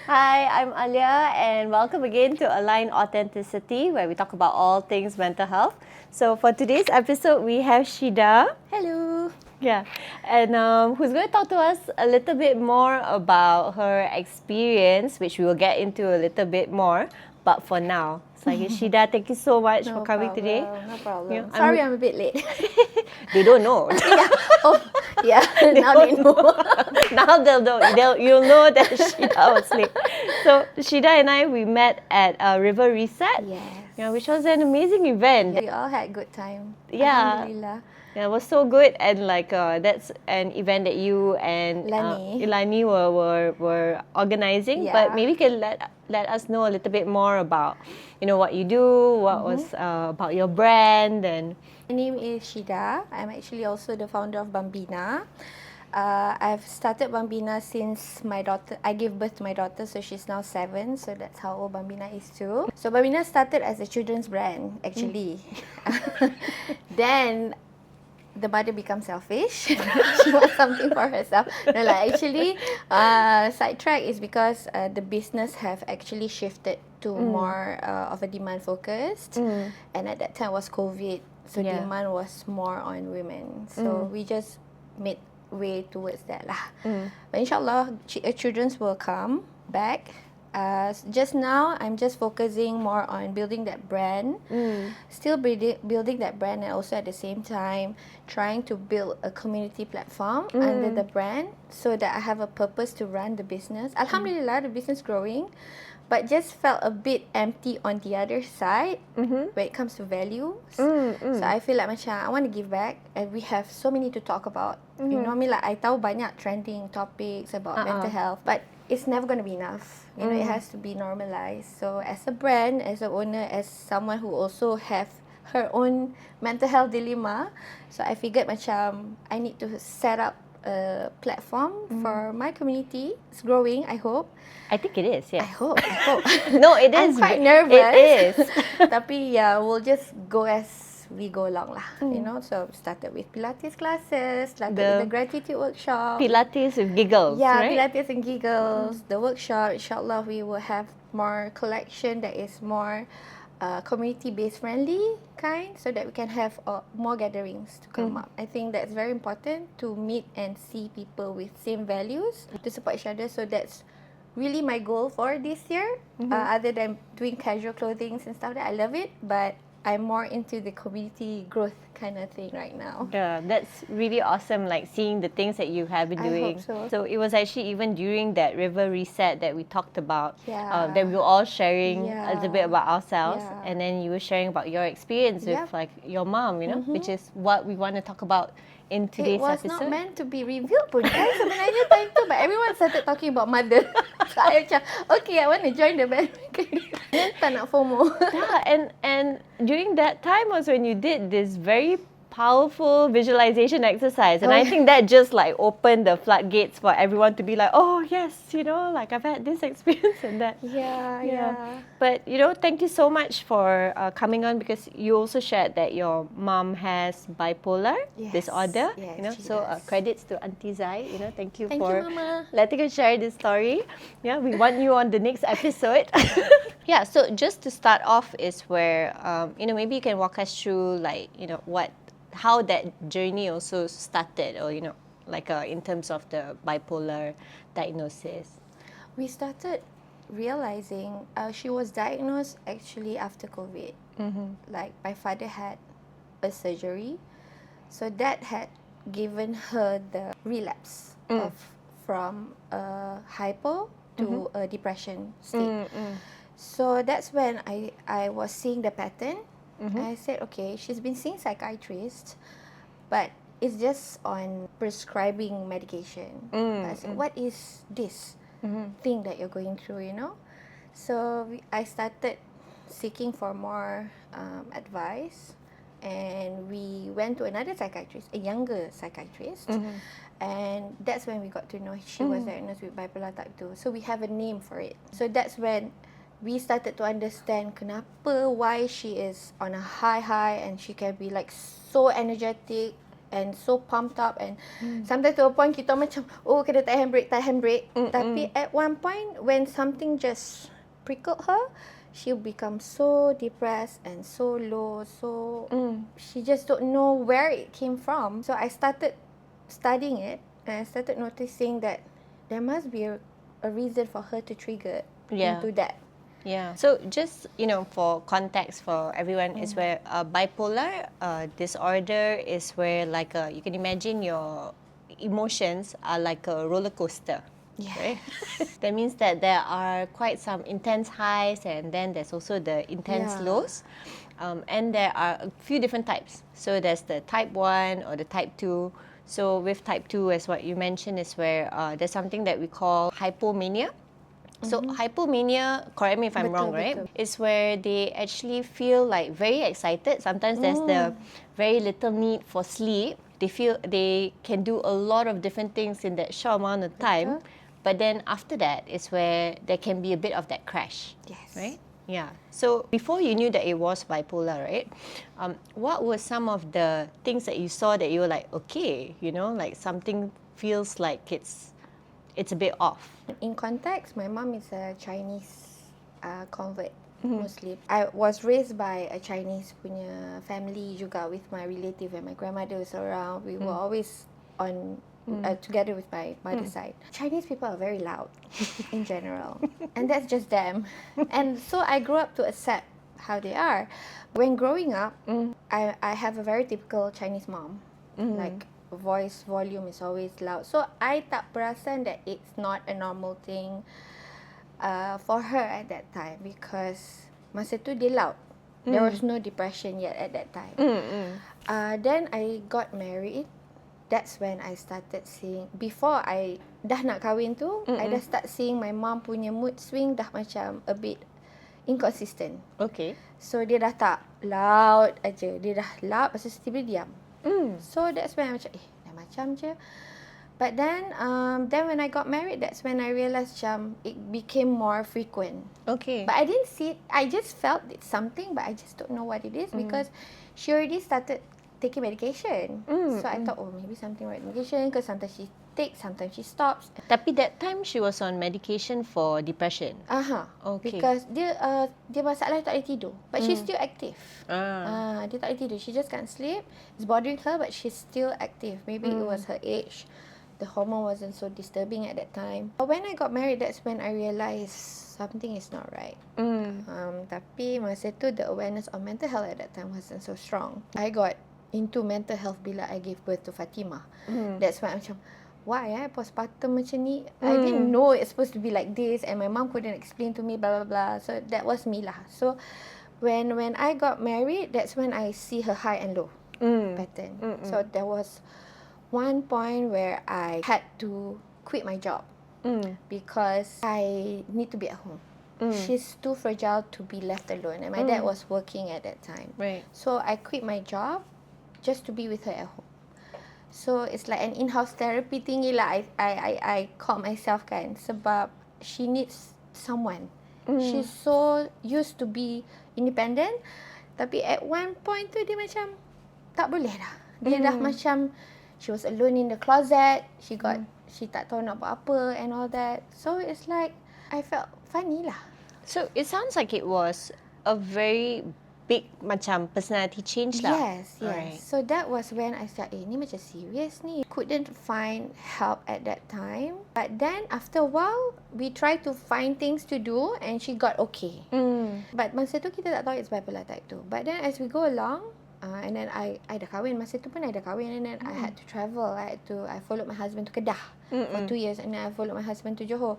Hi, I'm Alia, and welcome again to Align Authenticity, where we talk about all things mental health. So, for today's episode, we have Shida. Hello. Yeah, and who's going to talk to us a little bit more about her experience, which we will get into a little bit more. But for now, so Shida, thank you so much for coming today. No problem. Yeah, Sorry, I'm a bit late. They don't know. yeah. Oh, yeah. Now they know. Now you'll know that Shida was late. So Shida and I, we met at River Reset. Yes. Yeah, which was an amazing event. We all had good time. Yeah. Alhamdulillah. Yeah, it was so good, and that's an event that you and Ilani were organizing. Yeah. But maybe you can let us know a little bit more about, what you do, what was about your brand, and My name is Shida. I'm actually also the founder of Bambina. I've started Bambina since I gave birth to my daughter, so she's now 7, so that's how old Bambina is too. So Bambina started as a children's brand, actually. Then the mother becomes selfish. She wants something for herself. No, actually, sidetrack is because the business have actually shifted to more of a demand focused, and at that time was COVID, so demand was more on women. So we just made way towards that lah. But inshallah, children's will come back. Just now, I'm just focusing more on building that brand, still building that brand, and also at the same time trying to build a community platform under the brand so that I have a purpose to run the business. Alhamdulillah, the business growing, but just felt a bit empty on the other side when it comes to values. So I feel like macam I want to give back, and we have so many to talk about. You know me, like I tahu banyak trending topics about mental health, but it's never going to be enough. You know, it has to be normalized. So as a brand, as a owner, as someone who also have her own mental health dilemma, so I figured macam I need to set up a platform for my community. It's growing, I hope. I think it is, yeah. I hope. No, it is. I'm quite nervous. It is. Tapi yeah, we'll just go as we go along lah. You know, so started with Pilates classes, started with the gratitude workshop. Pilates with giggles, Yeah, right? Pilates and giggles. The workshop, inshallah, we will have more collection that is more community-based friendly kind, so that we can have more gatherings to come up. I think that's very important to meet and see people with same values to support each other. So that's really my goal for this year. Other than doing casual clothing and stuff, that I love it, but I'm more into the community growth kind of thing right now. Yeah, that's really awesome, like seeing the things that you have been doing. I hope so. So it was actually even during that River Reset that we talked about, Yeah. that we were all sharing a little bit about ourselves, Yeah. and then you were sharing about your experience with like your mom, which is what we want to talk about in today's It was episode. not meant to be revealed pun kan sebenarnya time tu, but everyone started talking about mother. So I macam, okay, I want to join the bandwagon. Then tak nak FOMO. Yeah, and during that time was when you did this very powerful visualization exercise, and I think that just like opened the floodgates for everyone to be like, oh yes, like I've had this experience and that. Yeah. But thank you so much for coming on, because you also shared that your mom has bipolar disorder. Yes, So credits to Auntie Zai. Thank you Thank for you, Mama. letting us share this story. Yeah, we want you on the next episode. Yeah. So just to start off is where maybe you can walk us through like how that journey also started, or like in terms of the bipolar diagnosis. We started realizing she was diagnosed actually after COVID. Like my father had a surgery, so that had given her the relapse from a hypo to a depression state. So that's when I was seeing the pattern. I said, okay, she's been seeing psychiatrists, but it's just on prescribing medication. I said, what is this thing that you're going through, So I started seeking for more advice, and we went to another psychiatrist, a younger psychiatrist, and that's when we got to know she was diagnosed with bipolar type 2. So we have a name for it. So that's when we started to understand why she is on a high and she can be like so energetic and so pumped up, and sometimes to a point kita macam, oh kena tahan break. Tapi at one point when something just prickled her, she'll become so depressed and so low, so she just don't know where it came from. So I started studying it, and I started noticing that there must be a reason for her to trigger into that. Yeah. So just, for context for everyone, is where bipolar disorder is where you can imagine your emotions are like a roller coaster. Yeah. Right? That means that there are quite some intense highs, and then there's also the intense lows. And there are a few different types. So there's the type 1 or the type 2. So with type 2, as what you mentioned, is where there's something that we call hypomania. So hypomania, correct me if I'm wrong, right? Is where they actually feel like very excited. Sometimes there's the very little need for sleep. They feel they can do a lot of different things in that short amount of time. But then after that is where there can be a bit of that crash. Yes. Right? Yeah. So before you knew that it was bipolar, right? What were some of the things that you saw that you were like, okay, like something feels like it's a bit off? In context, my mom is a Chinese convert, Muslim. I was raised by a Chinese punya family juga, with my relative, and my grandmother was around. We were always on together with my mother's side. Chinese people are very loud in general, and that's just them. And so I grew up to accept how they are. When growing up, I have a very typical Chinese mom, like voice volume is always loud. So I tak perasan that it's not a normal thing for her at that time, because masa tu dia loud. There was no depression yet at that time. Then I got married. That's when I started seeing, before I dah nak kahwin tu, I dah start seeing my mom punya mood swing dah macam a bit inconsistent. Okay. So dia dah tak loud aja. Dia dah loud, lepas tu tiba-tiba diam. So that's when I macam, dah macam je. But then when I got married, that's when I realised macam it became more frequent. Okay. But I didn't see it. I just felt it's something, but I just don't know what it is, because she already started taking medication. So I thought, maybe something with medication, because sometimes she takes, sometimes she stops. Tapi that time she was on medication for depression. Okay. Because dia masalah tak boleh tidur, but she's still active. Dia tak boleh tidur. She just can't sleep. It's bothering her, but she's still active. Maybe it was her age. The hormone wasn't so disturbing at that time. But when I got married, that's when I realised something is not right. Tapi masa tu the awareness of mental health at that time wasn't so strong. I got into mental health bila I gave birth to Fatimah. That's why I'm macam, why postpartum macam ni? I didn't know it's supposed to be like this, and my mom couldn't explain to me, blah blah blah. So that was me lah. So when I got married, that's when I see her high and low pattern. So there was one point where I had to quit my job because I need to be at home. She's too fragile to be left alone, and my dad was working at that time. Right. So I quit my job just to be with her at home. So it's like an in-house therapy thingy lah. I call myself kan, sebab she needs someone. She's so used to be independent, tapi at one point tu dia macam tak boleh dah. Dia dah macam, she was alone in the closet. She tak tahu nak buat apa and all that. So it's like I felt funny lah. So it sounds like it was a very big macam personality change lah. Yes. Right. So that was when I started, ni macam serious ni. Couldn't find help at that time. But then after a while, we tried to find things to do, and she got okay. But masa tu kita tak tahu it's bipolar type 2. But then as we go along, and then I dah kahwin. Masa tu pun I dah kahwin, and then I had to travel. I followed my husband to Kedah for 2 years, and then I followed my husband to Johor.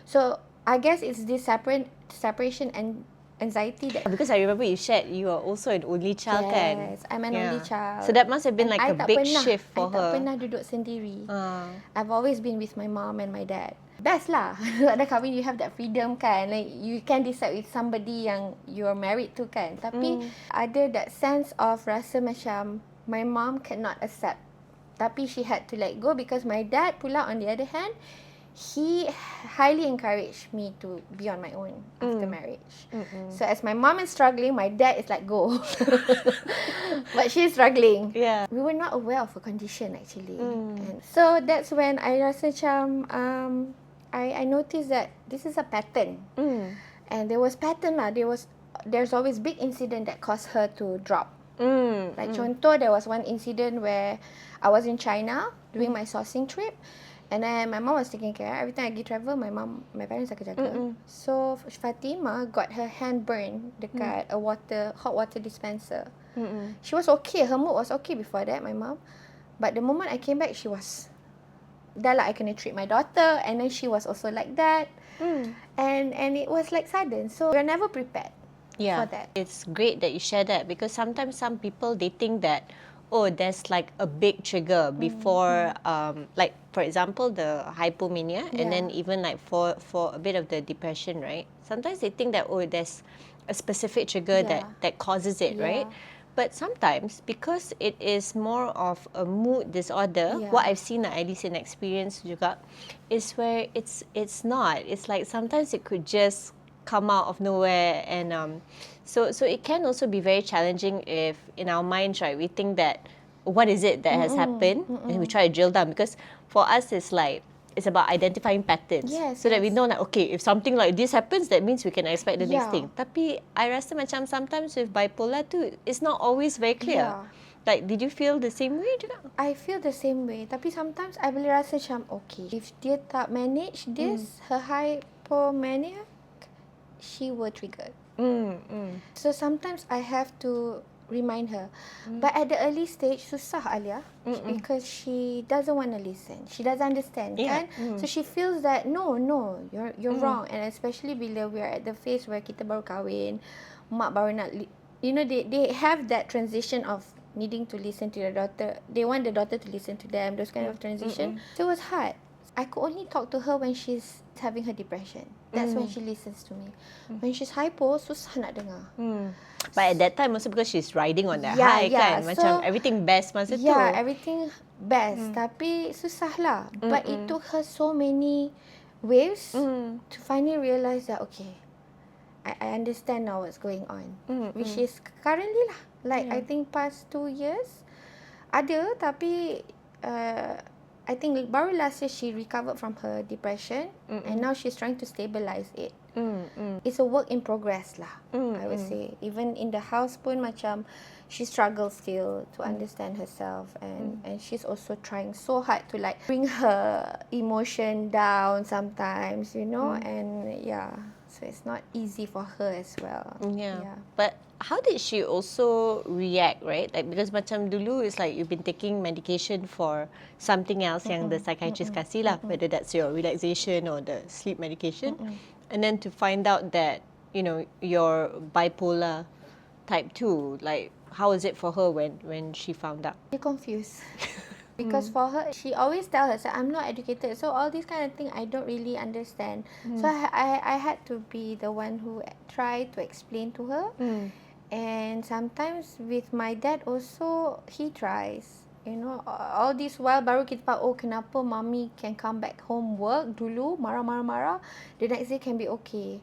So I guess it's this separation and anxiety that. Because I remember you shared you are also an only child, kan? Yes, I'm an only child. So that must have been And like I a tak big pernah, shift for I her. tak pernah duduk sendiri. I've always been with my mom and my dad. Best lah. Dah kahwin, you have that freedom kan. Like you can decide with somebody yang you're married to kan. Tapi ada that sense of rasa macam my mom cannot accept. Tapi she had to let go, because my dad pula on the other hand, he highly encouraged me to be on my own after marriage. So as my mom is struggling, my dad is like, go. But she's struggling. Yeah. We were not aware of her condition actually. And so that's when I rasa macam, I noticed that this is a pattern. And there was pattern lah. There's always big incident that caused her to drop. Like contoh, there was one incident where I was in China doing my sourcing trip. And then my mom was taking care. Every time I pergi travel, my parents akan jaga. So Fatima got her hand burned dekat a hot water dispenser. She was okay. Her mood was okay before that, my mom. But the moment I came back, she was, dah lah I kena treat my daughter. And then she was also like that. And it was like sudden. So we're never prepared for that. It's great that you share that, because sometimes some people, they think that, oh, there's like a big trigger before, like for example, the hypomania, and then even like for a bit of the depression, right? Sometimes they think that, oh, there's a specific trigger that causes it, right? But sometimes, because it is more of a mood disorder, what I've seen, at least in experience juga, is where it's not. It's like sometimes it could just come out of nowhere, and so it can also be very challenging if in our minds, right, we think that what is it that has happened, and we try to drill down, because for us it's like it's about identifying patterns, so that we know that, okay, if something like this happens, that means we can expect the next thing. Tapi I rasa macam sometimes with bipolar too, it's not always very clear. Like, did you feel the same way juga? I feel the same way. Tapi sometimes I boleh rasa macam, okay, if dia tak manage this, her hypomania, she will trigger. So sometimes I have to remind her. But at the early stage, susah Alia, because she doesn't want to listen. She doesn't understand, kan? So she feels that, no, you're wrong. And especially bila we are at the phase where kita baru kahwin, mak baru nak, they have that transition of needing to listen to their daughter. They want the daughter to listen to them, those kind of transition. So it was hard. I could only talk to her when she's having her depression. That's when she listens to me. When she's hypo, susah nak dengar. But at that time also, because she's riding on that high, kan? Macam everything best masa tu. Yeah, everything best. Tapi susah lah. But it took her so many waves to finally realize that, okay, I understand now what's going on. Which is currently lah. Like, I think past 2 years, ada, tapi I think baru last year she recovered from her depression, and now she's trying to stabilize it. It's a work in progress lah, I would say. Even in the house pun macam she struggles still to understand herself, and she's also trying so hard to like bring her emotion down sometimes, and so it's not easy for her as well. But how did she also react, right? Like, because macam dulu it's like you've been taking medication for something else yang the psychiatrist kasih lah, whether that's your relaxation or the sleep medication, and then to find out that you're bipolar type 2, like how is it for her when she found out? She's confused. Because for her, she always tells herself, I'm not educated, so all these kind of things I don't really understand. So I had to be the one who tried to explain to her. And sometimes with my dad also, he tries. All this while baru kita tahu, kenapa mommy can come back home work dulu, marah-marah, the next day can be okay.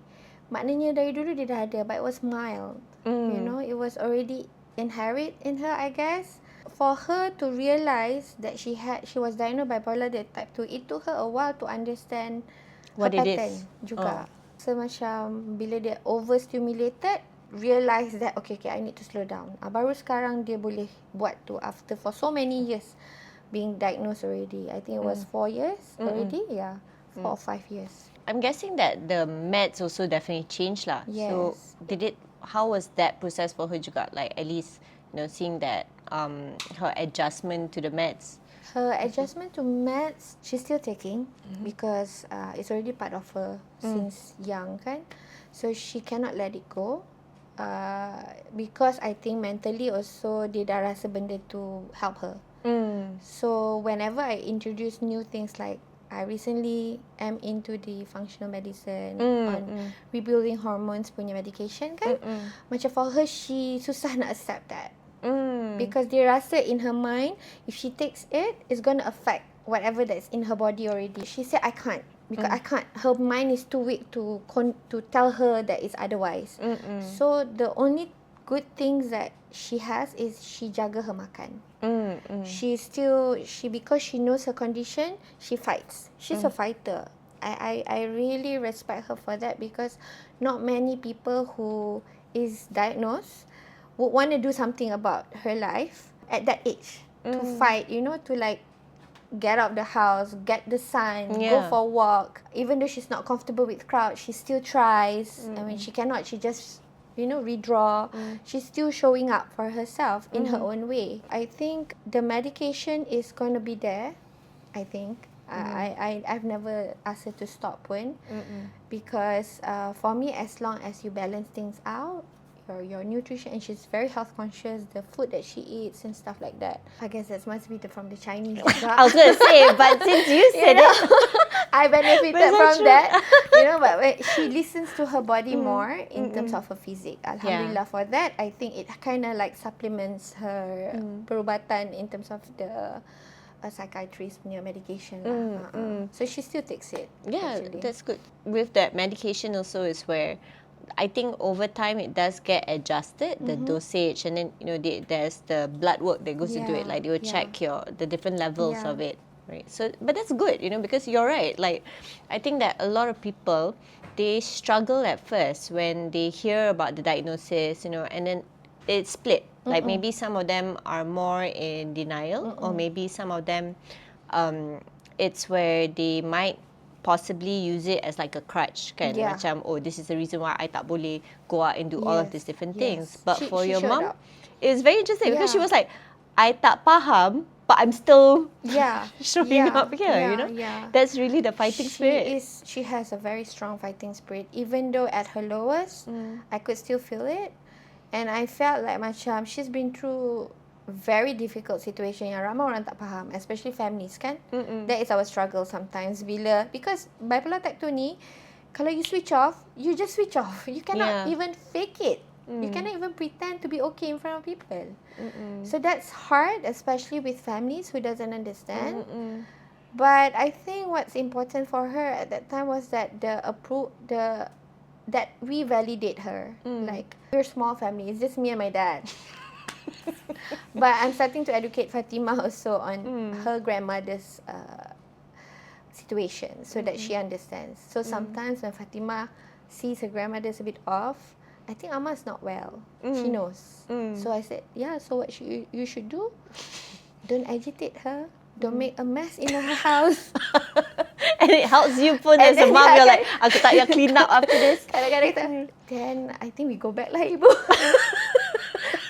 Maknanya dari dulu dia dah ada, but it was mild. It was already inherent in her, I guess. For her to realize that she was diagnosed bipolar type 2, it took her a while to understand what her it pattern is juga. So macam bila dia overstimulated, realize that okay, I need to slow down. Baru sekarang dia boleh buat tu after for so many years being diagnosed already. I think it was 4 years already. 4 or 5 years. I'm guessing that the meds also definitely changed lah. Yes. So how was that process for her juga? Like, at least seeing that her adjustment to the meds. Her adjustment to meds, she's still taking because it's already part of her since young, kan? So she cannot let it go. Because I think mentally also dia dah rasa benda tu help her. So whenever I introduce new things, like I recently am into the functional medicine on rebuilding hormones punya medication, kan? Macam for her, she susah nak accept that. Because dia rasa in her mind, if she takes it, it's going to affect whatever that's in her body already. She said, I can't. because I can't. Her mind is too weak to tell her that it's otherwise. So the only good things that she has is she jaga her makan. Because she knows her condition, she fights. She's a fighter. I really respect her for that, because not many people who is diagnosed would want to do something about her life at that age. To fight, to like get out of the house, get the sun, go for a walk. Even though she's not comfortable with crowd, she still tries. And when she cannot, she just redraw. She's still showing up for herself in her own way. I think the medication is going to be there. I think I've never asked her to stop when, because for me, as long as you balance things out, your nutrition, and she's very health conscious, the food that she eats and stuff like that. I guess that must be from the Chinese. I was going to say, but since you said it, I benefited from that. But when she listens to her body more in terms of her physique. Alhamdulillah for that. I think it kind of like supplements her perubatan in terms of the psychiatrist punya medication. So she still takes it. Yeah, actually. that's good. With that medication also is where I think over time it does get adjusted, the dosage, and then there's the blood work that goes into it. Like they will check the different levels of it, right? So, but that's good, because you're right. Like, I think that a lot of people, they struggle at first when they hear about the diagnosis, and then it's split. Like maybe some of them are more in denial, or maybe some of them, it's where they might possibly use it as like a crutch, kan? Macam, this is the reason why I tak boleh go out and do all of these different things. But for your mum, it's very interesting because she was like, I tak faham, but I'm still showing up here, That's really the fighting spirit. She has a very strong fighting spirit. Even though at her lowest, I could still feel it. And I felt like macam she's been through very difficult situation yang ramai orang tak faham, especially families, kan? That is our struggle sometimes because bipolar type 2 ni, kalau you switch off, you just switch off. You cannot even fake it. You cannot even pretend to be okay in front of people. So that's hard, especially with families who doesn't understand. But I think what's important for her at that time was that that we validate her. Like, we're a small family. It's just me and my dad. But I'm starting to educate Fatima also on her grandmother's situation, so that she understands. So sometimes when Fatima sees her grandmother's a bit off, I think Amma's not well. She knows. So I said, so what you should do, don't agitate her. Don't make a mess in her house. And it helps you pun as a mom. You're like, aku tak payah clean up after this. Then I think we go back lah, Ibu.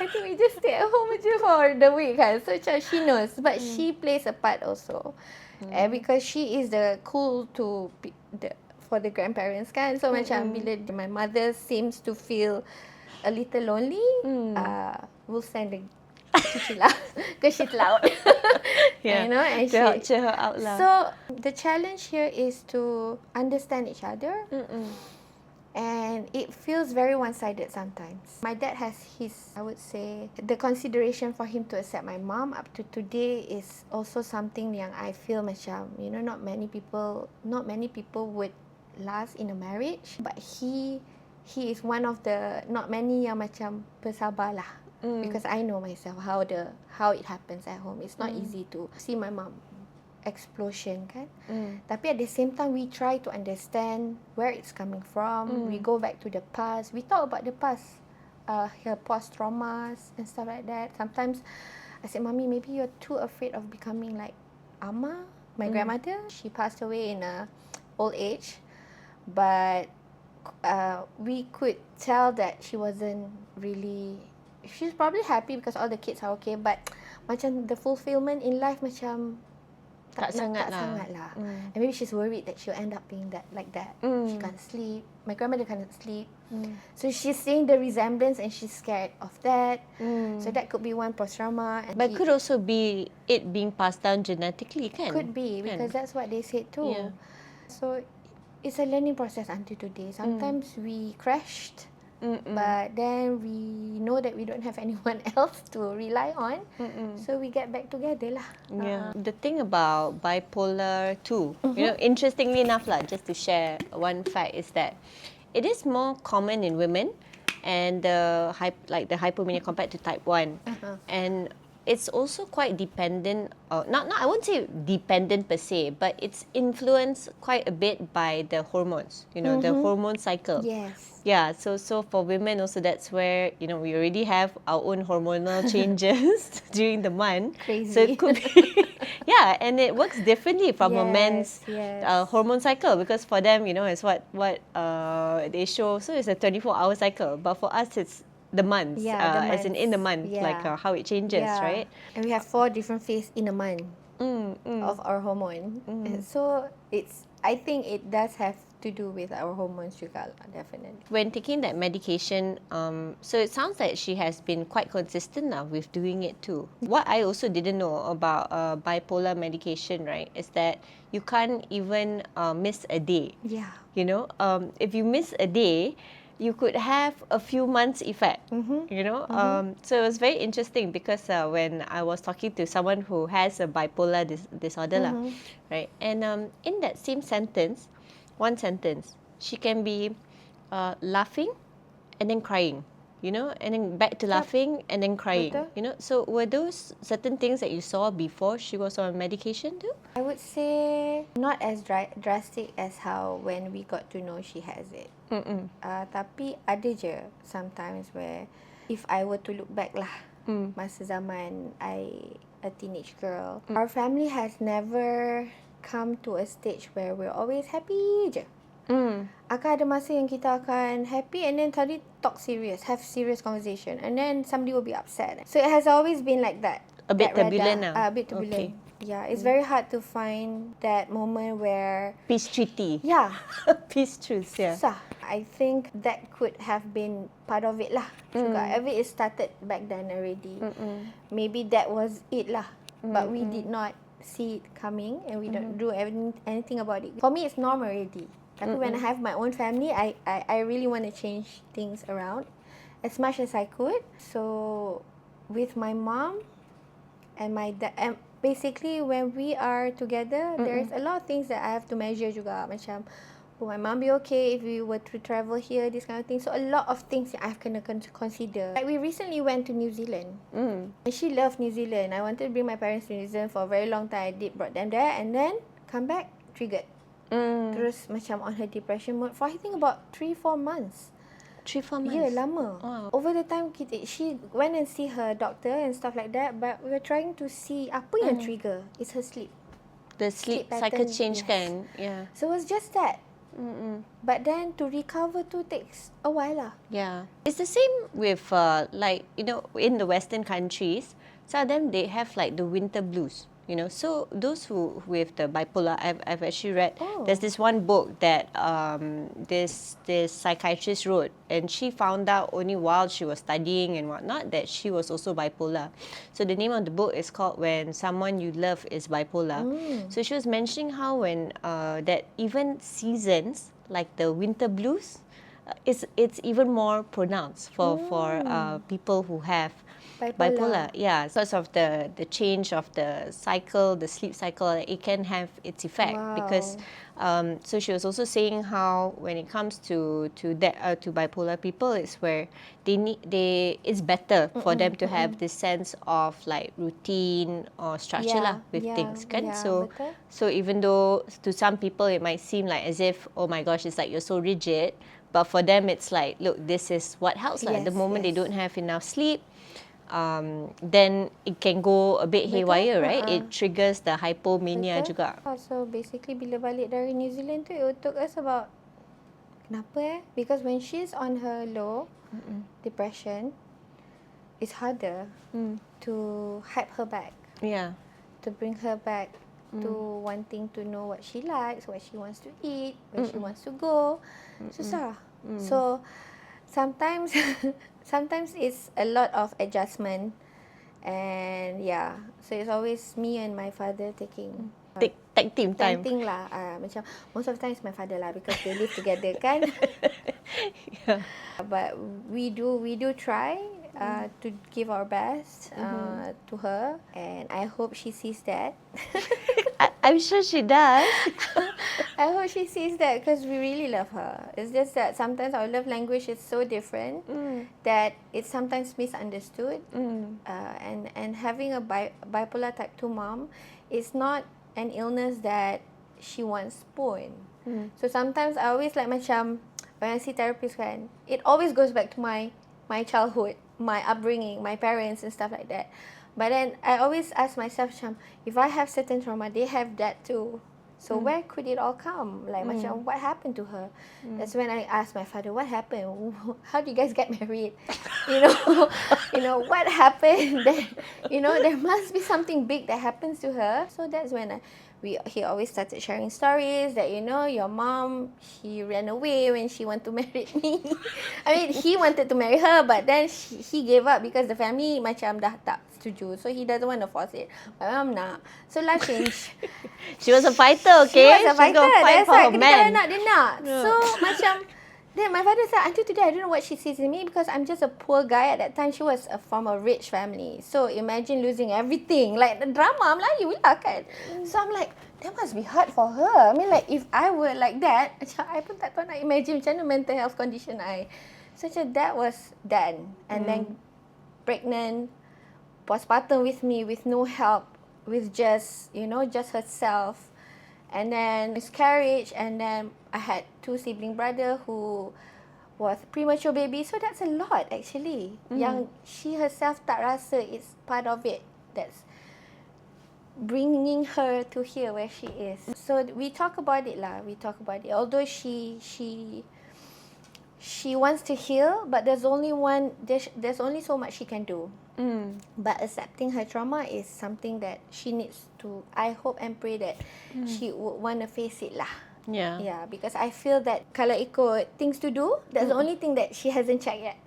I think we just stay at home je for the week, kan. So she knows. But she plays a part also. Because she is the cool for the grandparents, kan. So macam bila my mother seems to feel a little lonely, we'll send the cicila because she's loud. And to help cheer her out lah. So the challenge here is to understand each other. And it feels very one-sided sometimes. My dad has I would say, the consideration for him to accept my mom up to today is also something yang I feel macam, not many people would last in a marriage. But he is one of the not many yang macam bersabar lah. Because I know myself how it happens at home. It's not easy to see my mom explosion, kan? Tapi at the same time, we try to understand where it's coming from. We go back to the past. We talk about the past, her post traumas and stuff like that. Sometimes I said, Mommy, maybe you're too afraid of becoming like Amma, my grandmother. She passed away in old age, but we could tell that she wasn't really. She's probably happy because all the kids are okay, but macam the fulfillment in life macam tak sangat lah. And maybe she's worried that she'll end up being like that. She can't sleep. My grandmother can't sleep. So she's seeing the resemblance and she's scared of that. So that could be one post-trauma. But could also be it being passed down genetically, kan? Could be, because that's what they said too. So it's a learning process until today. Sometimes we crashed. But then we know that we don't have anyone else to rely on. So we get back together lah. Yeah. The thing about bipolar 2, interestingly enough lah, just to share one fact is that it is more common in women and the hypomania compared to type 1. And it's also quite dependent, not I won't say dependent per se, but it's influenced quite a bit by the hormones, the hormone cycle. Yes. Yeah, so for women also, that's where, we already have our own hormonal changes during the month. Crazy. So it could be, yeah, and it works differently from a man's hormone cycle, because for them, it's what they show. So it's a 24-hour cycle, but for us, it's the months, as in the month, like how it changes, right? And we have 4 different phases in a month of our hormone. So I think it does have to do with our hormones juga, definitely. When taking that medication, so it sounds like she has been quite consistent now with doing it too. What I also didn't know about bipolar medication, right, is that you can't even miss a day. Yeah. If you miss a day, you could have a few months effect, So it was very interesting because when I was talking to someone who has a bipolar disorder, right? And in that same sentence, one sentence, she can be laughing and then crying, and then back to laughing and then crying, So were those certain things that you saw before she was on medication too? I would say not as drastic as how when we got to know she has it. Tapi ada je sometimes where if I were to look back lah, masa zaman I a teenage girl, our family has never come to a stage where we're always happy je. Akan ada masa yang kita akan happy and then suddenly have serious conversation, and then somebody will be upset. So it has always been like that. A bit turbulent now. A bit turbulent. Okay. Yeah, it's very hard to find that moment where peace treaty. Yeah. Peace truce, yeah. Susah. I think that could have been part of it lah. Juga. It started back then already. Maybe that was it lah. But we did not see it coming and we don't do anything about it. For me, it's normal already. Tapi when I have my own family, I really want to change things around as much as I could. So with my mom and my dad, and basically when we are together, there's a lot of things that I have to measure juga. Macam, will my mom be okay if we were to travel here, this kind of thing. So a lot of things that I have to consider. Like we recently went to New Zealand. And she loved New Zealand. I wanted to bring my parents to New Zealand for a very long time. I brought them there, and then come back, triggered. Terus macam on her depression mode for I think about 3-4 months. 3-4 months? Yeah, lama. Wow. Over the time, she went and see her doctor and stuff like that. But we were trying to see apa yang trigger. It's her sleep. The sleep cycle change kan? Yeah. So it was just that. But then to recover too takes a while lah. Yeah. It's the same with in the Western countries, some of them they have like the winter blues. So those who with the bipolar, I've actually read. There's this one book that this psychiatrist wrote, and she found out only while she was studying and whatnot that she was also bipolar. So the name of the book is called "When Someone You Love Is Bipolar." So she was mentioning how when that even seasons like the winter blues, it's even more pronounced for people who have bipolar. Yeah, because of the change of the cycle, the sleep cycle, it can have its effect. Wow. Because so she was also saying how when it comes to bipolar people, it's where it's better for them to have this sense of like routine or structure lah with things, kan? So even though to some people it might seem like as if, oh my gosh, it's like you're so rigid, but for them it's like, look, this is what helps. Like the moment they don't have enough sleep, then it can go a bit haywire, right? It triggers the hypomania juga. So basically bila balik dari New Zealand tu, it took us about kenapa? Because when she's on her low depression, it's harder to hype her back. Yeah. To bring her back to wanting to know what she likes, what she wants to eat, where she wants to go. Susah. So sometimes it's a lot of adjustment, and so it's always me and my father taking tag team time. Macam most of the time it's my father lah because they live together kan. Yeah. But we do try to give our best to her, and I hope she sees that. I'm sure she does. I hope she sees that because we really love her. It's just that sometimes our love language is so different that it's sometimes misunderstood. And having a bipolar type 2 mom is not an illness that she wants spoon. So sometimes I always like macam when I see therapists kan, it always goes back to my childhood, my upbringing, my parents and stuff like that. But then I always ask myself macam, if I have certain trauma, they have that too. So where could it all come? Like macam what happened to her? That's when I asked my father, what happened? How do you guys get married? You know what happened? That, there must be something big that happens to her. So that's when he always started sharing stories that your mom, he ran away when she wanted to marry me. I mean, he wanted to marry her, but then he gave up because the family macam dah tak setuju. So he doesn't want to force it. My mom nak. So life changed. She was a fighter, okay? She was a She's fighter. gonna fight That's for why her kalau man. nak, dia nak. So macam, then my father said, until today I don't know what she sees in me because I'm just a poor guy. At that time, she was from a rich family. So imagine losing everything. Like the drama Melayu lah kan. So I'm like, that must be hard for her. I mean like if I were like that, macam I pun tak tahu nak imagine macam mana mental health condition I. So that was done. And then pregnant, postpartum with me with no help, with just herself. And then miscarriage, and then I had 2 sibling brother who was premature baby. So that's a lot actually. Yang she herself tak rasa it's part of it. That's bringing her to here where she is. So we talk about it lah. We talk about it. Although she wants to heal, but there's only so much she can do. But accepting her trauma is something that she needs to, I hope and pray that she would want to face it lah. Yeah, because I feel that kalau ikut things to do, that's the only thing that she hasn't checked yet.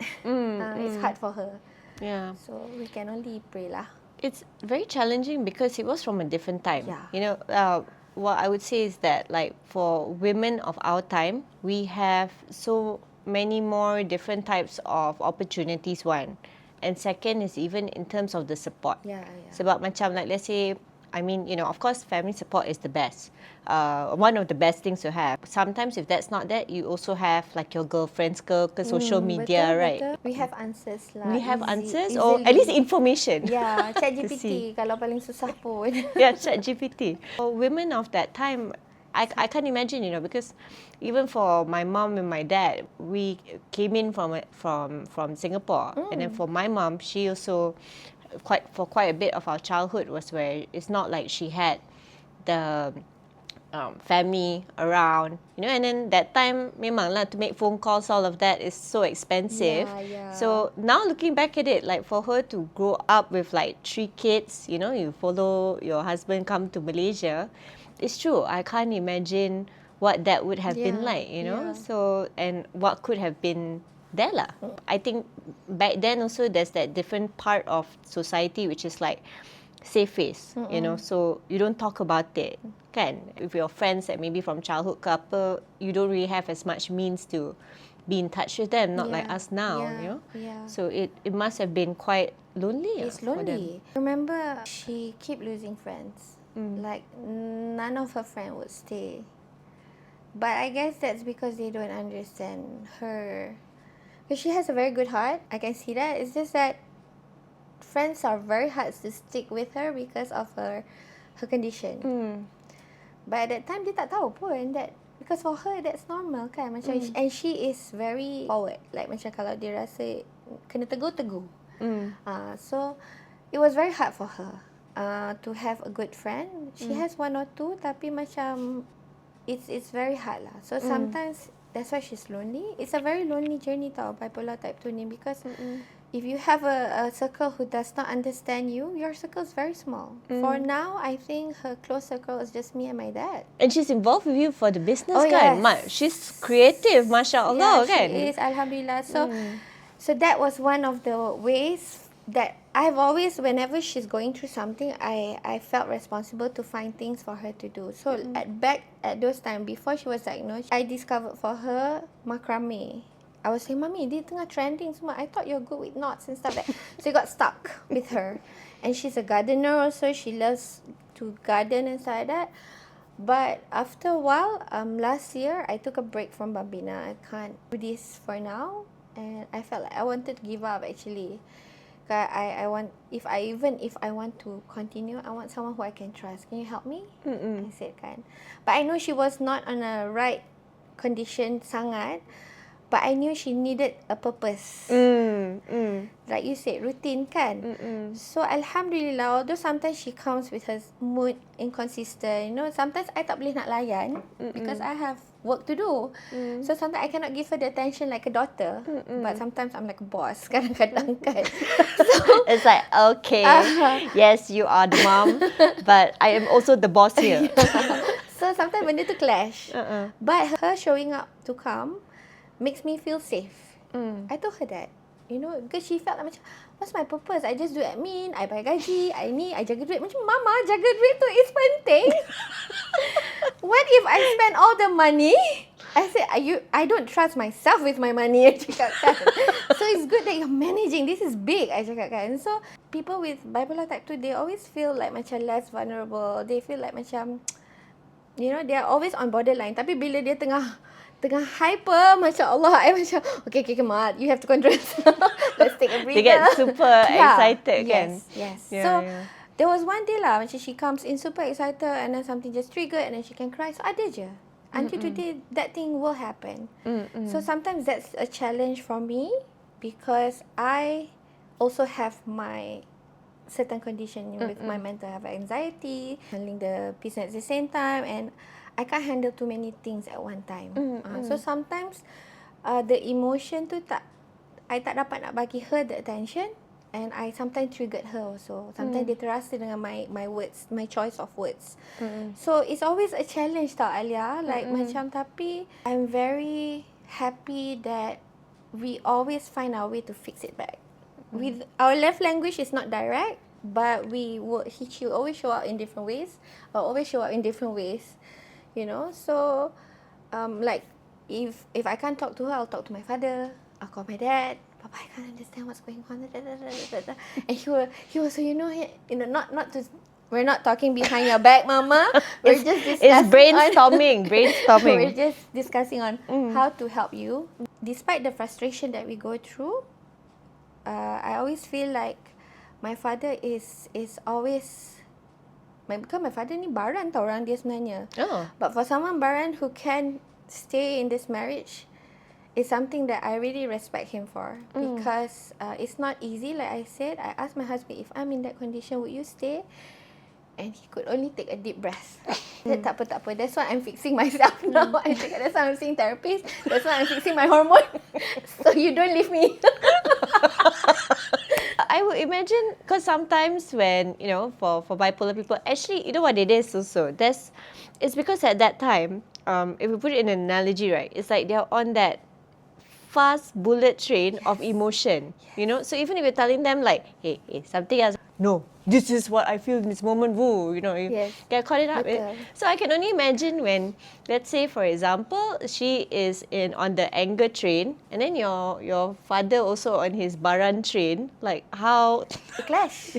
It's hard for her. Yeah. So we can only pray lah. It's very challenging because it was from a different time. Yeah. What I would say is that like for women of our time, we have so many more different types of opportunities, one. And second is even in terms of the support. Yeah. Sebab macam like let's say, I mean, of course family support is the best. One of the best things to have. Sometimes if that's not that, you also have like your girlfriends ke social media, betul, right? Betul. We have answers lah. We have answers easily. or at least information. Yeah, To ChatGPT see. kalau paling susah pun. Yeah, ChatGPT. For women of that time, I can't imagine, because even for my mom and my dad, we came in from Singapore, and then for my mom, she also quite a bit of our childhood was where it's not like she had the family around, and then that time memang lah to make phone calls, all of that is so expensive. Yeah. So now looking back at it, like for her to grow up with like 3 kids, you follow your husband come to Malaysia, it's true. I can't imagine what that would have been like, Yeah. So, and what could have been there lah. I think back then also there's that different part of society which is like safe face, so you don't talk about it, kan? With your friends that maybe from childhood ke apa, you don't really have as much means to be in touch with them, not like us now, Yeah. So it must have been quite lonely. It's for them. lonely. Remember, she keep losing friends. Like none of her friends would stay. But I guess that's because they don't understand her. Because she has a very good heart. I can see that. It's just that friends are very hard to stick with her because of her condition. But at that time, dia tak tahu pun that because for her that's normal kan. Macam and she is very forward. Like macam kalau dia rasa kena tegur. So it was very hard for her to have a good friend. She has 1 or 2, tapi macam it's very hard lah. So sometimes that's why she's lonely. It's a very lonely journey tau, bipolar type 2 ni, because if you have a circle who does not understand you, your circle is very small. For now, I think her close circle is just me and my dad. And she's involved with you for the business, Oh, kan? yes. She's creative, Masya Allah, kan? She is, Alhamdulillah. So that was one of the ways that I've always, whenever she's going through something, I felt responsible to find things for her to do. So back at those time, before she was diagnosed, I discovered for her macrame. I was saying, Mummy, dia tengah trending semua. I thought you're good with knots and stuff like that. So I got stuck with her. And she's a gardener also. She loves to garden and stuff like that. But after a while, last year, I took a break from Bambina. I can't do this for now. And I felt like I wanted to give up actually. I want, if I want to continue, I want someone who I can trust. Can you help me? I said kan. But I know she was not on a right condition sangat. But I knew she needed a purpose. Like you said, routine kan. So Alhamdulillah, although sometimes she comes with her mood inconsistent, you know, sometimes I tak boleh nak layan because I have work to do. So sometimes I cannot give her the attention like a daughter. But sometimes I'm like a boss kadang-kadang kan. So It's like, okay, yes, you are the mom, but I am also the boss here. so sometimes benda tu clash. But her showing up to come makes me feel safe. I told her that. You know, because she felt like macam, what's my purpose? I just do admin, I bayar gaji, I jaga duit. Macam, Mama, jaga duit tu is penting. What if I spend all the money? I said, I don't trust myself with my money. I cakap kan. So it's good that you're managing. This is big. I cakap kan. So people with bipolar type 2, they always feel like macam less vulnerable. They feel like macam, you know, they are always on borderline. Tapi bila dia tengah hyper, Masya Allah, I macam, okay, Mat, you have to control yourself. Let's take a breather. They get super excited kan. Yes. Yeah, So yeah. there was one day lah, macam she comes in super excited and then something just triggered and then she can cry. So ada je. Until today, that thing will happen. So sometimes that's a challenge for me because I also have my certain condition with my mental health, anxiety, handling the business at the same time, and I can't handle too many things at one time. So sometimes the emotion tu I tak dapat nak bagi her the attention, and I sometimes triggered her also. Sometimes dia terasa dengan my words, my choice of words. So it's always a challenge tau Alia. Like macam, tapi I'm very happy that we always find our way to fix it back. With our love language is not direct, but she will always show up in different ways. Or always show up in different ways. You know, so like if I can't talk to her, I'll talk to my father. I'll call my dad. Papa, I can't understand what's going on. And he was so, you know, not to. We're not talking behind your back, Mama. We're just discussing. It's brainstorming. We're just discussing on how to help you. Despite the frustration that we go through, I always feel like my father is always. Because my father ni baran tau orang dia sebenarnya. But for someone baran who can stay in this marriage, is something that I really respect him for. Because it's not easy. Like I said, I asked my husband, if I'm in that condition, would you stay? And he could only take a deep breath. Dia tak apa. That's why I'm fixing myself now. That's why I'm seeing therapist. That's why I'm fixing my hormone. So you don't leave me. I would imagine, because sometimes when, you know, for bipolar people, actually, you know what it is also? It's because at that time, if we put it in an analogy, right, it's like they're on that fast bullet train of emotion, you know? So even if you're telling them like, hey, something else, no, this is what I feel in this moment, woo, you know, you get caught it up. So I can only imagine when, let's say for example, she is on the anger train, and then your father also on his baran train, like how The clash.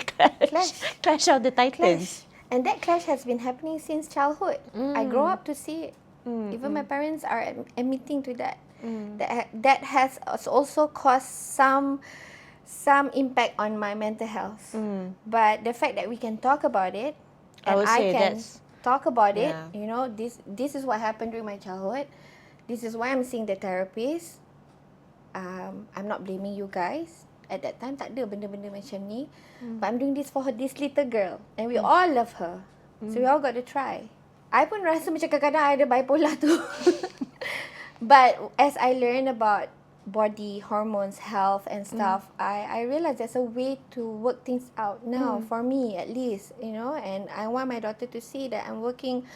clash of the titans. And that clash has been happening since childhood. I grow up to see it. Even my parents are admitting to that. That has also caused some impact on my mental health. But the fact that we can talk about it, and I can talk about it, you know, this is what happened during my childhood. This is why I'm seeing the therapist. I'm not blaming you guys. At that time, tak ada benda-benda macam ni. But I'm doing this for this little girl. And we all love her. So we all got to try. I pun rasa macam kadang-kadang I ada bipolar tu. But as I learn about body, hormones, health and stuff, I realize there's a way to work things out now, for me at least, you know. And I want my daughter to see that I'm working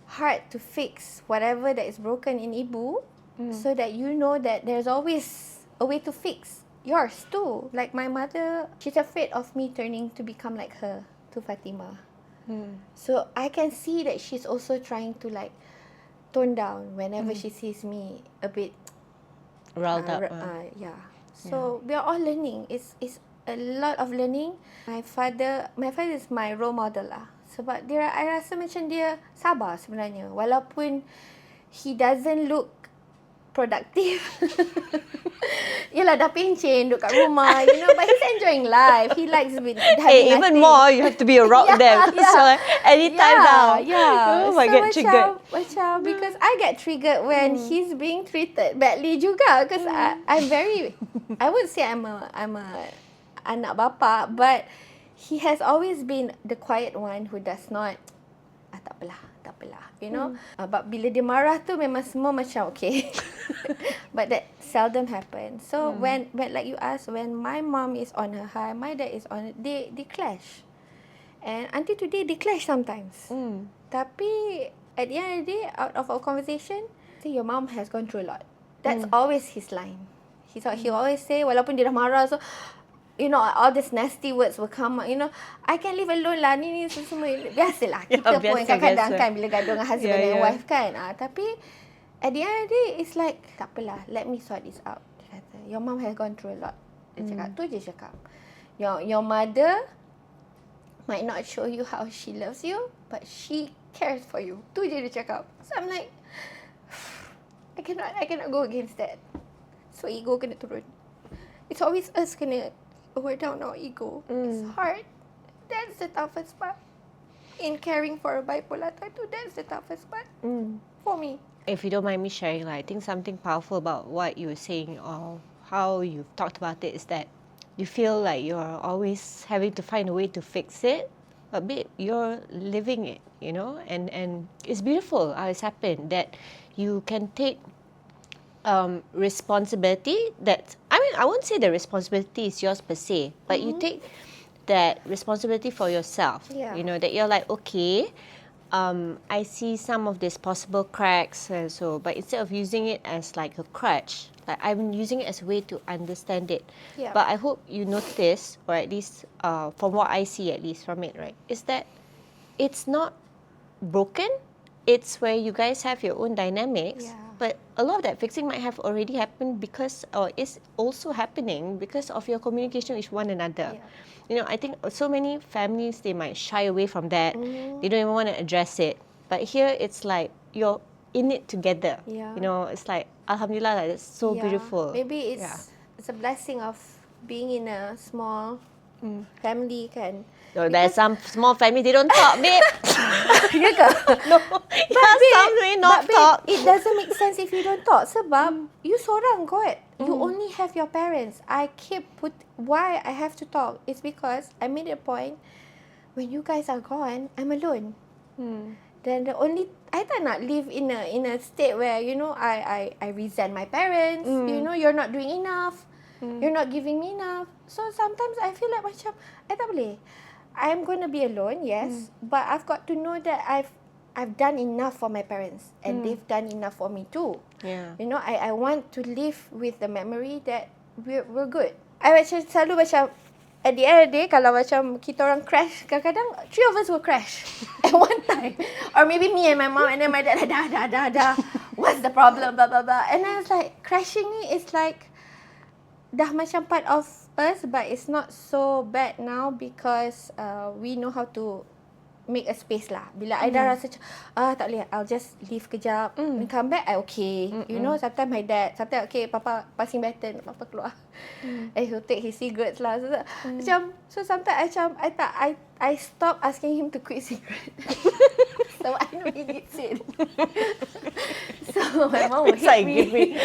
hard to fix whatever that is broken in Ibu, so that you know that there's always a way to fix yours too. Like my mother, she's afraid of me turning to become like her, to Fatima. So I can see that she's also trying to like tone down whenever she sees me a bit Riled up. Yeah. So we are all learning. It's a lot of learning. My father is my role model lah. Sebab dia, I rasa macam dia sabar sebenarnya. Walaupun he doesn't look productive. Yelah, dah pencen duduk kat rumah, you know, but he's enjoying life. He likes having Hey, even nothing. more, you have to be a rock there. So anytime now. Yeah. Oh, I So get triggered. macam because I get triggered when he's being treated badly juga. Because I'm very, I would say I'm a anak bapa, but he has always been the quiet one who does not, tak apalah, you know. But bila dia marah tu memang semua macam okay. But that seldom happens. So when like you asked, when my mom is on her high, my dad is on, they clash. And until today they clash sometimes. Tapi at the end of the day, out of our conversation, say your mom has gone through a lot. That's always his line. He always say, walaupun dia dah marah, so you know, all these nasty words will come out, you know, I can live alone lah, ni semua. Biasalah, kita pun kadang-kadang kan bila gaduh dengan husband and wife kan. Tapi at the end of the day, it's like, tak apalah, let me sort this out. Dia kata, your mom has gone through a lot. Dia cakap, tu je cakap. Your mother might not show you how she loves you, but she cares for you. Tu je dia cakap. So I'm like, I cannot go against that. So ego kena turun. It's always us kena lower down our ego. It's hard. That's the toughest part. In caring for a bipolar type 2, that's the toughest part for me. If you don't mind me sharing, like, I think something powerful about what you were saying or how you've talked about it is that you feel like you're always having to find a way to fix it, but babe, you're living it, you know, and it's beautiful how it's happened that you can take responsibility. That, I mean, I won't say the responsibility is yours per se, but you take that responsibility for yourself. You know, that you're like, okay, I see some of these possible cracks, so, but instead of using it as like a crutch, like I'm using it as a way to understand it. But I hope you notice, or at least from what I see, at least from it, right, is that it's not broken. It's where you guys have your own dynamics. But a lot of that fixing might have already happened because, or is also happening because of your communication with one another. You know, I think so many families, they might shy away from that. They don't even want to address it. But here, it's like you're in it together. You know, it's like, alhamdulillah, that's so beautiful. Maybe it's a blessing of being in a small family kan. So there's some small families, they don't talk, babe. Ya ke? No. Some may not talk. It doesn't make sense if you don't talk. Sebab you seorang kot. You only have your parents. Why I have to talk is because I made a point, when you guys are gone, I'm alone. Then I tak nak live in a state where, you know, I resent my parents. You know, you're not doing enough. You're not giving me enough. So sometimes I feel like macam, I tak boleh. I'm going to be alone, yes. But I've got to know that I've done enough for my parents. And they've done enough for me too. You know, I want to live with the memory that we're good. I macam selalu macam, at the end of the day, kalau macam kita orang crash, kadang-kadang 3 of us will crash at one time. Or maybe me and my mom, and then my dad, dah. What's the problem, blah, blah, blah. And I was like, crashing ni is like, dah macam part of us, but it's not so bad now because we know how to make a space lah. Bila I dah rasa tak boleh, I'll just leave kejap, and come back, I okay. You know, sometimes my dad, okay, papa passing baton, papa keluar. And he'll take his cigarettes lah. So sometimes I stop asking him to quit cigarette. So I know he needs it. So my mom will hit me.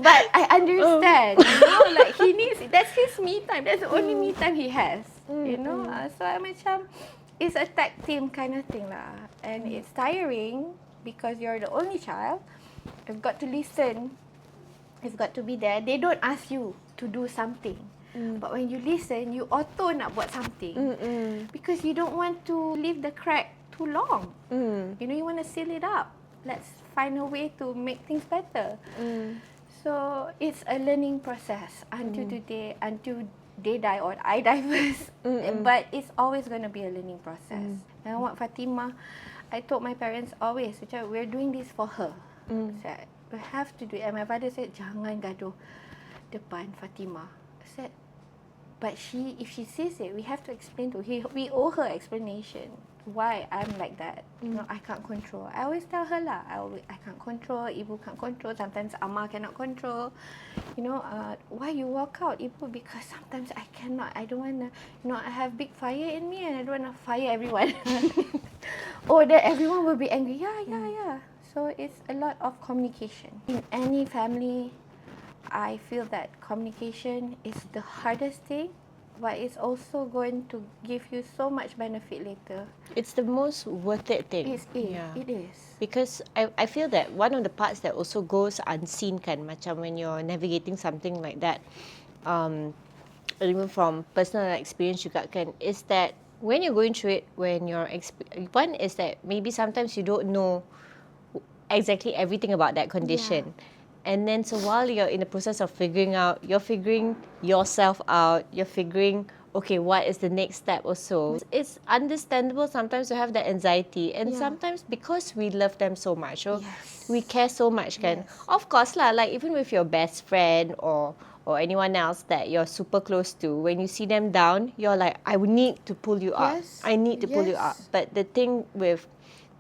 But I understand, you know, like he needs it. That's his me time. That's the only me time he has. You know, so I macam, it's a tag team kind of thing lah. And it's tiring because you're the only child. You've got to listen. You've got to be there. They don't ask you to do something. But when you listen, you auto nak buat something. Because you don't want to leave the crack too long. You know, you want to seal it up. Let's find a way to make things better. So it's a learning process until today, until they die or I die first. But it's always going to be a learning process. And what Fatimah, I told my parents always, we're doing this for her. So We have to do it. And my father said, jangan gaduh depan Fatimah. I said, but if she sees it, we have to explain to her. We owe her explanation why I'm like that. You know, I can't control. I always tell her lah, I can't control, Ibu can't control. Sometimes Amma cannot control. You know, why you walk out, Ibu? Because sometimes I cannot. I don't want to, I have big fire in me and I don't want to fire everyone. Or that everyone will be angry. Yeah. So it's a lot of communication. In any family, I feel that communication is the hardest thing, but it's also going to give you so much benefit later. It's the most worth it thing. It is. Because I feel that one of the parts that also goes unseen kan, macam when you're navigating something like that, even from personal experience juga kan, is that when you're going through it, one is that maybe sometimes you don't know exactly everything about that condition. Yeah. And then so while you're in the process of figuring out, you're figuring yourself out, you're figuring, okay, what is the next step also. It's understandable sometimes to have that anxiety. And sometimes because we love them so much, or we care so much, kan. Of course lah, like even with your best friend or anyone else that you're super close to, when you see them down, you're like, I would need to pull you up. I need to pull you up. But the thing with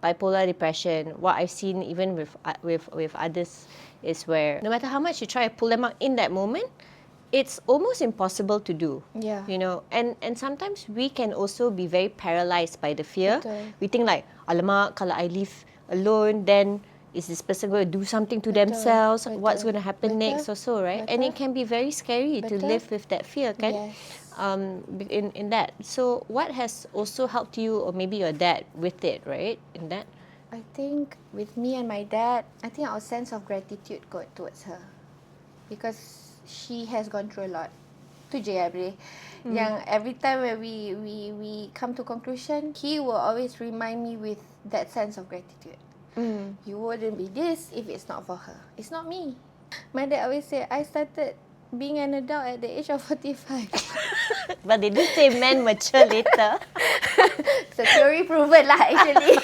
bipolar depression, what I've seen even with others, is where no matter how much you try to pull them out in that moment, it's almost impossible to do. Yeah. You know, and sometimes we can also be very paralyzed by the fear. Betul. We think like, alamak, kalau I live alone, then is this person going to do something to themselves? What's going to happen next or so, right? And it can be very scary to live with that fear, kan? In that. So what has also helped you, or maybe your dad, with it, right? In that? I think with me and my dad, I think our sense of gratitude got towards her. Because she has gone through a lot. Tu je ya, Bre. Yang every time when we come to conclusion, he will always remind me with that sense of gratitude. You wouldn't be this if it's not for her. It's not me. My dad always say, I started being an adult at the age of 45. But they do say men mature later. So theory proven lah actually.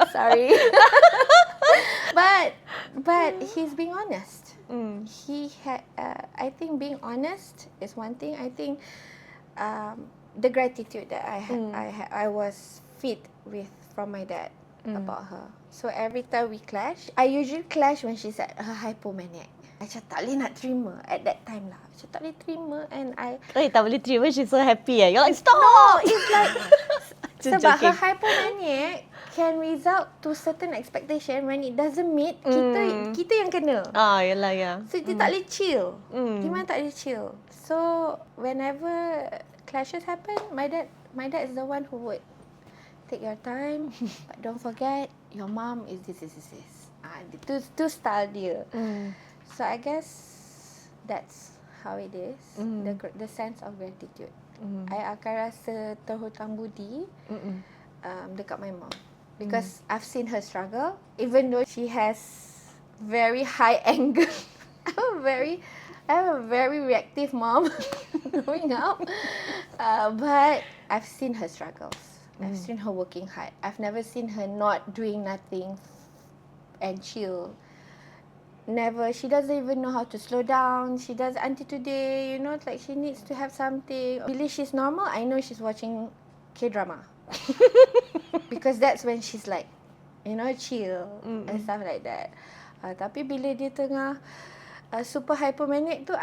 Sorry. But he's being honest. I think being honest is one thing. I think the gratitude that I was fed with from my dad about her. So every time we clash, I usually clash when she's at her hypomaniac. Macam tak boleh nak terima at that time lah. Macam tak boleh terima and tak boleh terima, she's so happy. You're like, stop! No, it's like sebab joking. her hypomaniac can result to certain expectation. When it doesn't meet, kita yang kena. Yelah, ya. So dia tak boleh chill. Dia memang tak boleh chill. So whenever clashes happen, my dad is the one who would take your time, but don't forget your mom is this. Tu style dia. So I guess that's how it is. The sense of gratitude. I akan rasa terhutang budi dekat my mom. Because I've seen her struggle. Even though she has very high anger. I have a very reactive mom growing up. But I've seen her struggles. I've seen her working hard. I've never seen her not doing nothing and chill. Never. She doesn't even know how to slow down. She does until today, it's like she needs to have something. Bila she's normal, I know she's watching K-drama. Because that's when she's like, chill and stuff like that. Tapi bila dia tengah super hypomanic tu,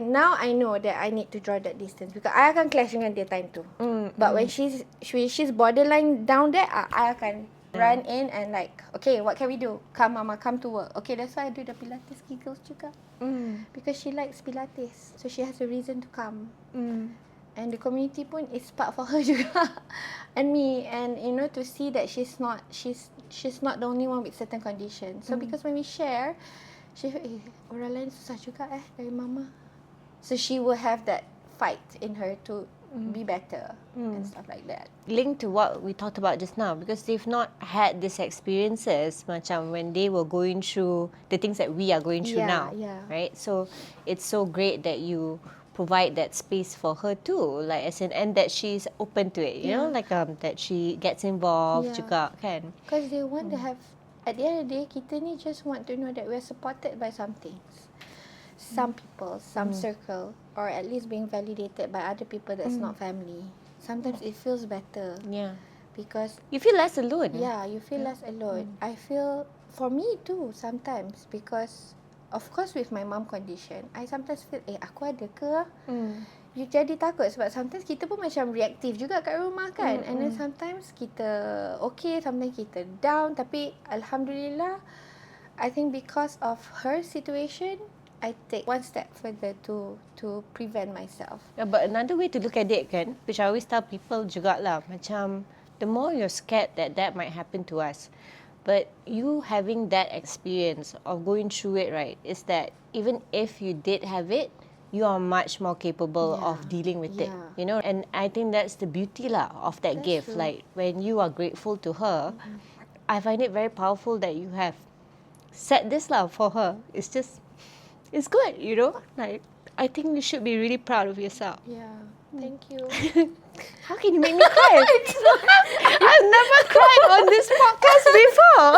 now I know that I need to draw that distance. Because I akan clash dengan dia time tu. But when she's borderline down there, I akan run in and like, okay, what can we do? Come mama, come to work. Okay, that's why I do the Pilates giggles juga. Because she likes Pilates. So she has a reason to come. And the community pun is part for her juga. And me. And to see that she's not the only one with certain conditions. So because when we share, she orang lain susah juga dari mama. So she will have that fight in her to be better and stuff like that. Linked to what we talked about just now, because they've not had these experiences macam when they were going through the things that we are going through now, right? So it's so great that you provide that space for her too, like and that she's open to it, you know, like that she gets involved juga, kan? Because they want to have at the end of the day, kita ni just want to know that we're supported by some things. Some people, some circle, or at least being validated by other people that's not family. Sometimes it feels better. Yeah. Because You feel less alone. yeah, you feel less alone. I feel, for me too, sometimes, because of course with my mom condition, I sometimes feel, aku ada ke? You jadi takut sebab sometimes kita pun macam reaktif juga kat rumah kan. And then sometimes kita okay, sometimes kita down. Tapi Alhamdulillah, I think because of her situation, I take one step further to prevent myself. Yeah, but another way to look at it kan, which I always tell people jugalah, macam the more you're scared that that might happen to us, but you having that experience of going through it, right, is that even if you did have it, you are much more capable of dealing with it, you know. And I think that's the beauty lah of that gift. True. Like when you are grateful to her, I find it very powerful that you have set this lah for her. It's just, it's good, you know. Like I think you should be really proud of yourself. Yeah, thank you. How can you make me cry? I've never cried on this podcast before.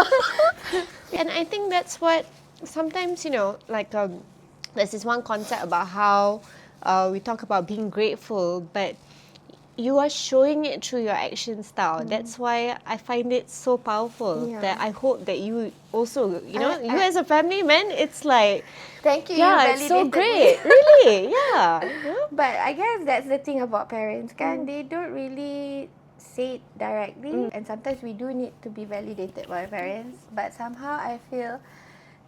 And I think that's what sometimes, you know, like there's this one concept about how we talk about being grateful, but you are showing it through your action style. That's why I find it so powerful. Yeah. That I hope that you also, you know, you as a family man, it's like, Thank you. yeah, you it's so validated great, me. really, yeah. But I guess that's the thing about parents kan. They don't really say it directly. And sometimes we do need to be validated by parents. But somehow I feel,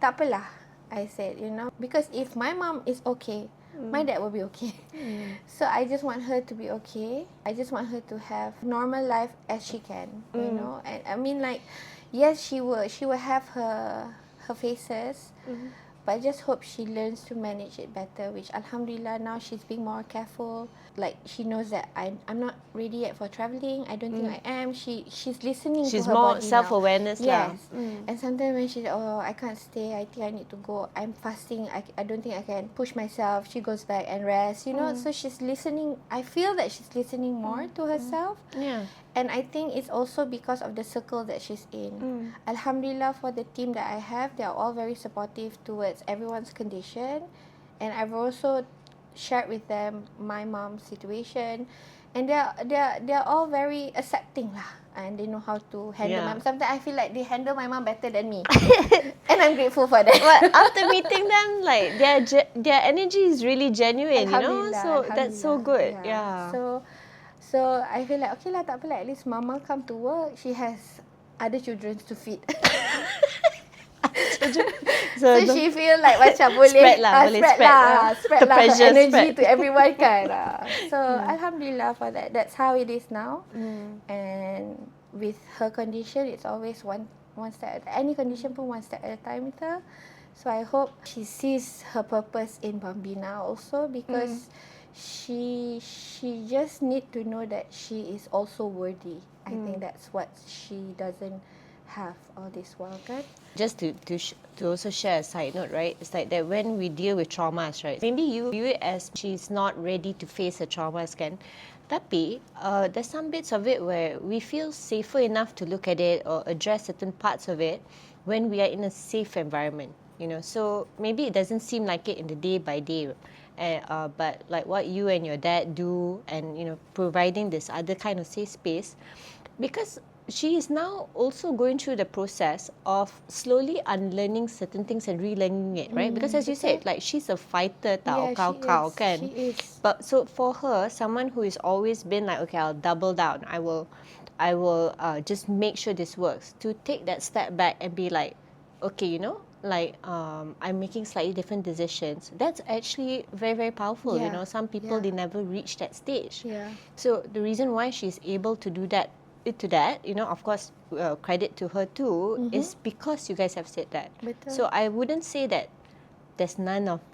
tak apalah, I said, you know. Because if my mom is okay, my dad will be okay. So I just want her to be okay. I just want her to have normal life as she can, you know. And I mean, like, yes, she will have her phases, but I just hope she learns to manage it better. Which Alhamdulillah, now she's being more careful. Like she knows that I'm not ready yet for travelling. I don't think I am. She's listening She's to her more body self-awareness now. lah. Yes. And sometimes when she's, I can't stay, I think I need to go, I'm fasting, I don't think I can push myself, she goes back and rests, you know. So she's listening. I feel that she's listening more to herself. Yeah. And I think it's also because of the circle that she's in. Alhamdulillah, for the team that I have, they are all very supportive towards everyone's condition. And I've also shared with them my mom's situation, and they're all very accepting lah, and they know how to handle my mom. Sometimes I feel like they handle my mom better than me, and I'm grateful for that. But after meeting them, like their energy is really genuine, you know. So that's so good. Yeah. So I feel like okay lah, tak apa lah. At least mama come to work, she has other children to feed. So she feel like macam boleh spread lah, spread the lah her pressure energy spread. to everyone kan. So Alhamdulillah for that. That's how it is now. And with her condition, it's always one step. Any condition pun one step at a time with her. So I hope she sees her purpose in Bambina also, because she just need to know that she is also worthy. I think that's what she doesn't have all this while kan. Just to also share a side note, right? It's like that when we deal with traumas, right? Maybe you view it as she's not ready to face her traumas, kan? Tapi there's some bits of it where we feel safer enough to look at it or address certain parts of it when we are in a safe environment, you know. So maybe it doesn't seem like it in the day by day, but like what you and your dad do, and you know, providing this other kind of safe space, because she is now also going through the process of slowly unlearning certain things and relearning it, right? Because as you said, like she's a fighter, tau, kau kan. She is. But so for her, someone who has always been like, okay, I'll double down. I will just make sure this works. To take that step back and be like, okay, you know, like I'm making slightly different decisions. That's actually very, very powerful. You know, some people they never reach that stage. Yeah. So the reason why she's able to do that, you know, of course, credit to her too, is because you guys have said that. Betul. So I wouldn't say that there's none of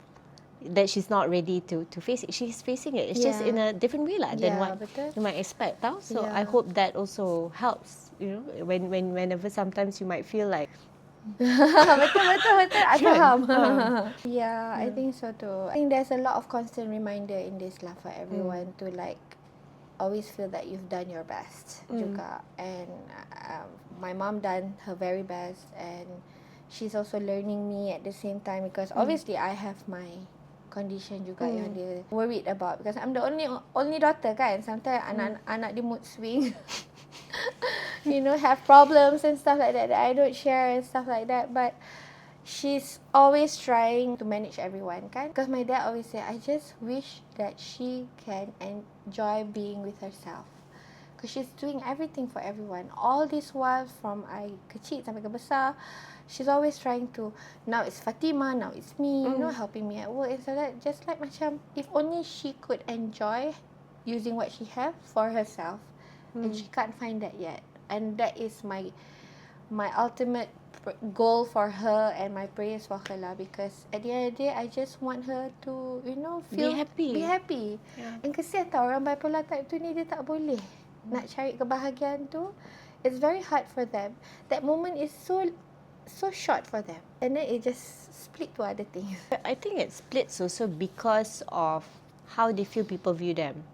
that she's not ready to face it. She's facing it. It's just in a different way lah than what betul. you might expect. Tau? So I hope that also helps. You know, whenever sometimes you might feel like betul. I faham. Yeah, I think so too. I think there's a lot of constant reminder in this lah for everyone to like always feel that you've done your best juga. And my mom done her very best, and she's also learning me at the same time, because obviously I have my condition juga yang dia worried about, because I'm the only daughter kan. Sometimes anak dia mood swing. Have problems and stuff like that I don't share and stuff like that. But she's always trying to manage everyone kan. Because my dad always say, I just wish that she can enjoy being with herself. Because she's doing everything for everyone. All this while, from I kecil sampai ke besar, she's always trying to, now it's Fatima, now it's me, helping me at work and so that. Just like macam, if only she could enjoy using what she have for herself. And she can't find that yet. And that is my ultimate goal for her, and my prayers for her lah. Because at the end of the day, I just want her to, feel Be happy. Yeah. And kesian tau orang bipolar type tu ni, dia tak boleh nak cari kebahagiaan tu. It's very hard for them. That moment is so short for them, and then it just split to other things. I think it splits also because of how they feel people view them.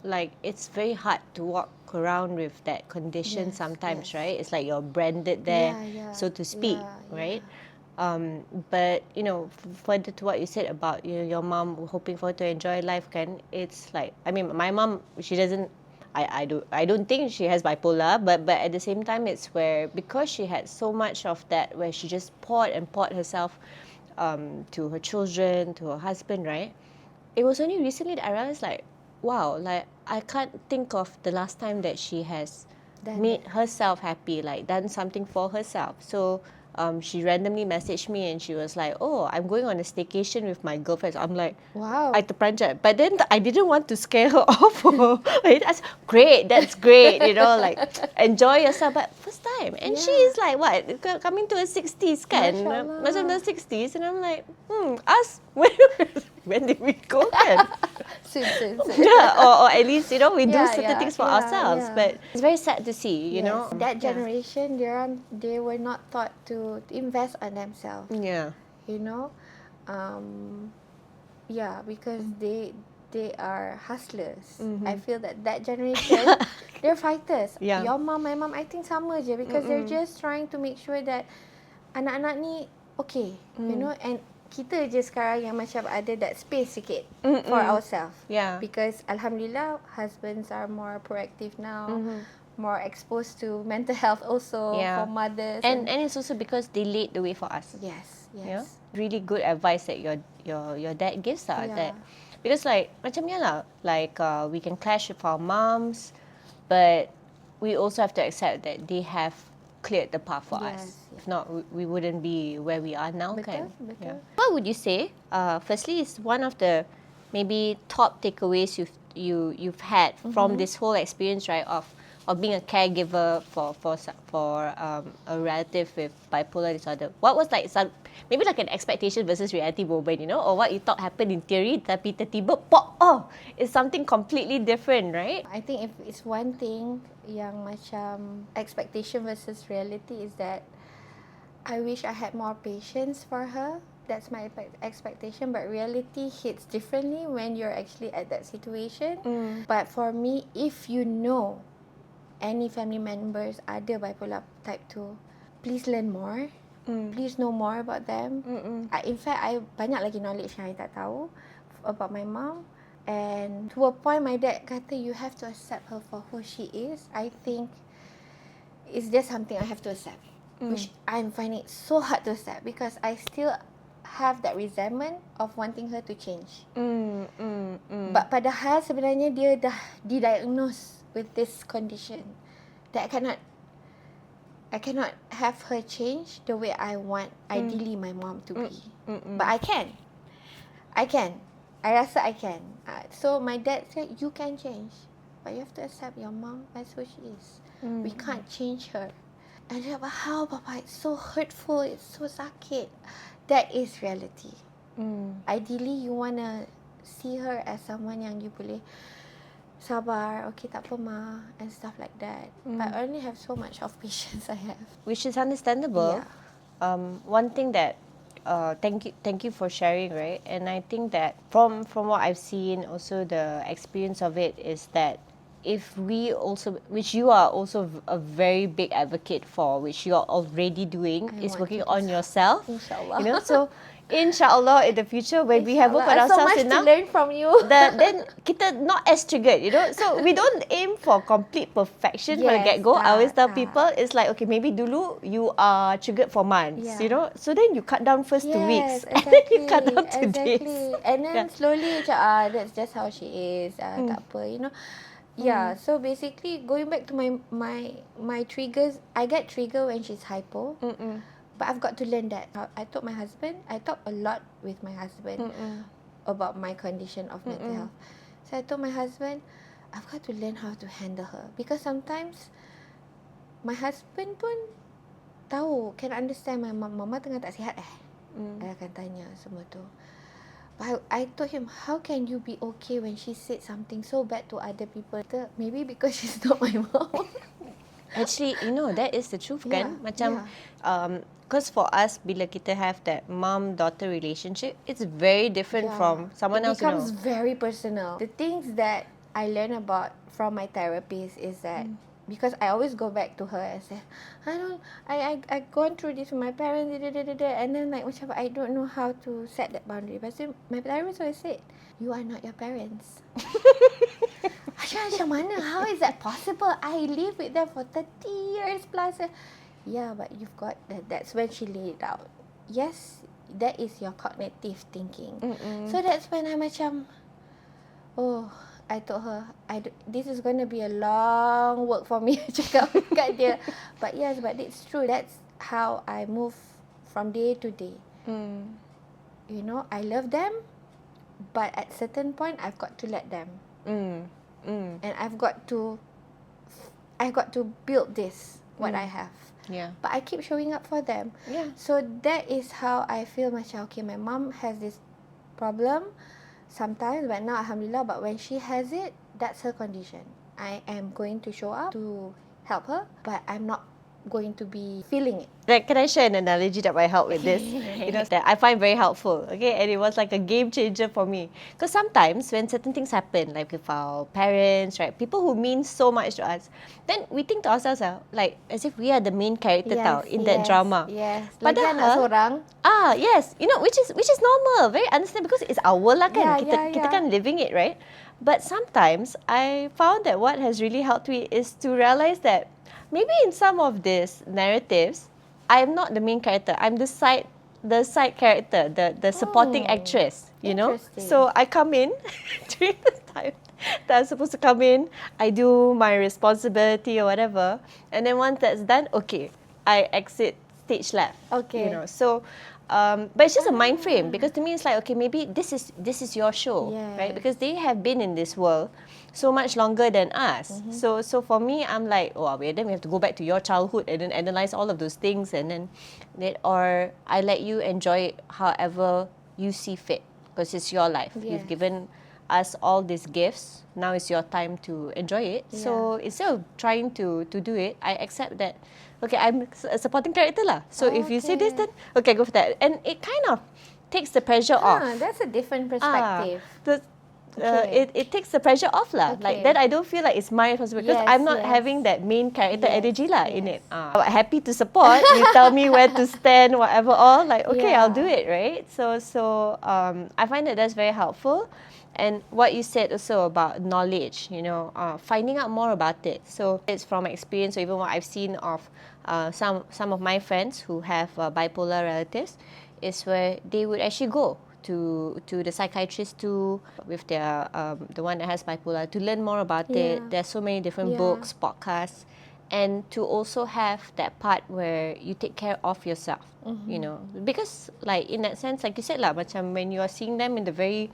Like it's very hard to walk around with that condition sometimes, right? It's like you're branded there, so to speak, right? But further to what you said about your mom hoping for her to enjoy life, it's like, I mean, my mom, she doesn't. I don't think she has bipolar, but at the same time, it's where, because she had so much of that, where she just poured herself to her children, to her husband, right? It was only recently that I realized, like, wow, like I can't think of the last time that she has made herself happy, like done something for herself. So she randomly messaged me and she was like, oh, I'm going on a staycation with my girlfriends. I'm like, wow, I terperanjat. But then I didn't want to scare her off. That's great, like enjoy yourself. But first time. And she is like, what, coming to her 60s kan? Macam the 60s. And I'm like, us? When did we go kan? Soon. Yeah, or at least, we do certain things for ourselves. But it's very sad to see, you know. That generation, they were not taught to invest on themselves. Yeah. Because they are hustlers. I feel that generation, they're fighters. Yeah. Your mom, my mom, I think sama je, because they're just trying to make sure that anak-anak ni okay, and kita je sekarang yang macam ada that space sikit for ourselves. Yeah. Because alhamdulillah, husbands are more proactive now, more exposed to mental health also for mothers. And it's also because they lead the way for us. Yes. Yeah? Really good advice that your dad gives us. That, because like macam like we can clash with our moms, but we also have to accept that they have cleared the path for us. If not, we wouldn't be where we are now. Betul. What would you say? Firstly, is one of the maybe top takeaways you've had from this whole experience, right? Of being a caregiver for a relative with bipolar disorder. What was like maybe like an expectation versus reality moment, or what you thought happened in theory, tapi tiba-tiba pop, it's something completely different, right? I think if it's one thing yang macam expectation versus reality is that I wish I had more patience for her. That's my expectation, but reality hits differently when you're actually at that situation. But for me, if you know any family members ada bipolar type 2, please learn more. Please know more about them. In fact, I banyak lagi knowledge yang I tak tahu about my mom. And to a point, my dad kata, you have to accept her for who she is. I think it's just something I have to accept. Which I'm finding it so hard to accept, because I still have that resentment of wanting her to change. But padahal sebenarnya dia dah didiagnose with this condition that I cannot have her change the way I want ideally my mom to be. But I can. I rasa I can. So my dad said, you can change, but you have to accept your mom as who she is. We can't change her. And dia, but how, Papa? It's so hurtful. It's so sakit. That is reality. Ideally, you want to see her as someone yang you boleh sabar, okay, tak apa ma, and stuff like that. But I only have so much of patience I have. Which is understandable. Yeah. One thing that thank you for sharing, right? And I think that from what I've seen, also the experience of it is that if we also, which you are also a very big advocate for, which you are already doing, is want working to do on yourself. Inshallah. You know, so inshallah in the future when we have worked on Inshallah. So ourselves much enough, to learn from you. then kita not as triggered, you know. So we don't aim for complete perfection from the Yes, get-go. I always tell tak. people, it's like, okay, maybe dulu you are triggered for months, Yeah. you know. So then you cut down first to weeks. Yes, And then you exactly. cut down to days. Exactly. And then Yeah. slowly macam that's just how she is. Tak apa, you know. Yeah, so basically going back to my triggers, I get trigger when she's hypo. But I've got to learn that. I told my husband, I talk a lot with my husband about my condition of mental health. So I told my husband, I've got to learn how to handle her. Because sometimes my husband pun tahu, can understand my mama tengah tak sihat I akan tanya semua tu. But I told him, how can you be okay when she said something so bad to other people? Maybe because she's not my mom. Actually, you know, that is the truth, Yeah, kan? Macam, because for us, bila kita have that mom-daughter relationship, it's very different from someone else, It you know. becomes very personal. The things that I learn about from my therapist is that because I always go back to her and say, I gone through this with my parents, and then like macam I don't know how to set that boundary. But my therapist always said, you are not your parents. Macam mana? How is that possible? I live with them for 30 years plus. Yeah, but you've got that. That's when she laid it out. Yes, that is your cognitive thinking. So that's when I macam, I told her, this is going to be a long work for me cakap kat dia. But yes, but it's true. That's how I move from day to day. You know, I love them, but at certain point, I've got to let them. And I've got to build this, what I have. Yeah. But I keep showing up for them. Yeah. So that is how I feel macam, okay, my mom has this problem sometimes, but now alhamdulillah, but when she has it, that's her condition. I am going to show up to help her, but I'm not going to be feeling it. Like, can I share an analogy that might help with this? You know, that I find very helpful, okay? And it was like a game changer for me. Because sometimes when certain things happen, like with our parents, right, people who mean so much to us, then we think to ourselves, like, as if we are the main character in that drama. Yes. Padahal, Lagi anak seorang. Yes, you know, which is normal, very understandable because it's our lah kan. Kita kan living it, right? But sometimes I found that what has really helped me is to realize that maybe in some of these narratives, I am not the main character. I'm the side character, the supporting actress, you know? So I come in during the time that I'm supposed to come in, I do my responsibility or whatever, and then once that's done, okay, I exit stage left. Okay. You know, so but it's just a mind frame because to me it's like, okay, maybe this is your show, right? Because they have been in this world so much longer than us. So for me, I'm like, then we have to go back to your childhood and then analyze all of those things, and then or I let you enjoy it however you see fit because it's your life. You've given us all these gifts. Now it's your time to enjoy it. So instead of trying to do it, I accept that, okay, I'm a supporting character lah. So if you say this, then okay, go for that. And it kind of takes the pressure off. That's a different perspective. It takes the pressure off lah. Like then I don't feel like it's my responsibility because I'm not having that main character energy lah in it. I'm happy to support. You tell me where to stand, whatever all. Like okay, I'll do it, right? So I find that that's very helpful. And what you said also about knowledge, you know, finding out more about it. So it's from experience or even what I've seen of some of my friends who have bipolar relatives, is where they would actually go to the psychiatrist too with their the one that has bipolar to learn more about it. There's so many different books, podcasts, and to also have that part where you take care of yourself, you know, because like in that sense, like you said lah, macam when you are seeing them in the very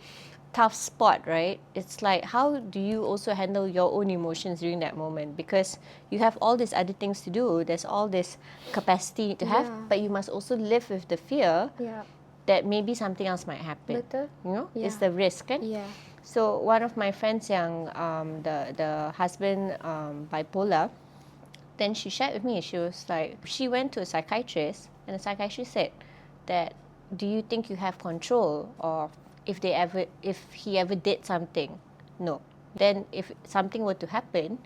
tough spot, right? It's like, how do you also handle your own emotions during that moment? Because you have all these other things to do. There's all this capacity to have, but you must also live with the fear that maybe something else might happen. Betul. You know, it's the risk, kan? Yeah. So one of my friends, yang the husband bipolar, then she shared with me. She was like, she went to a psychiatrist, and the psychiatrist said that, do you think you have control of if he ever did something? No, then if something were to happen,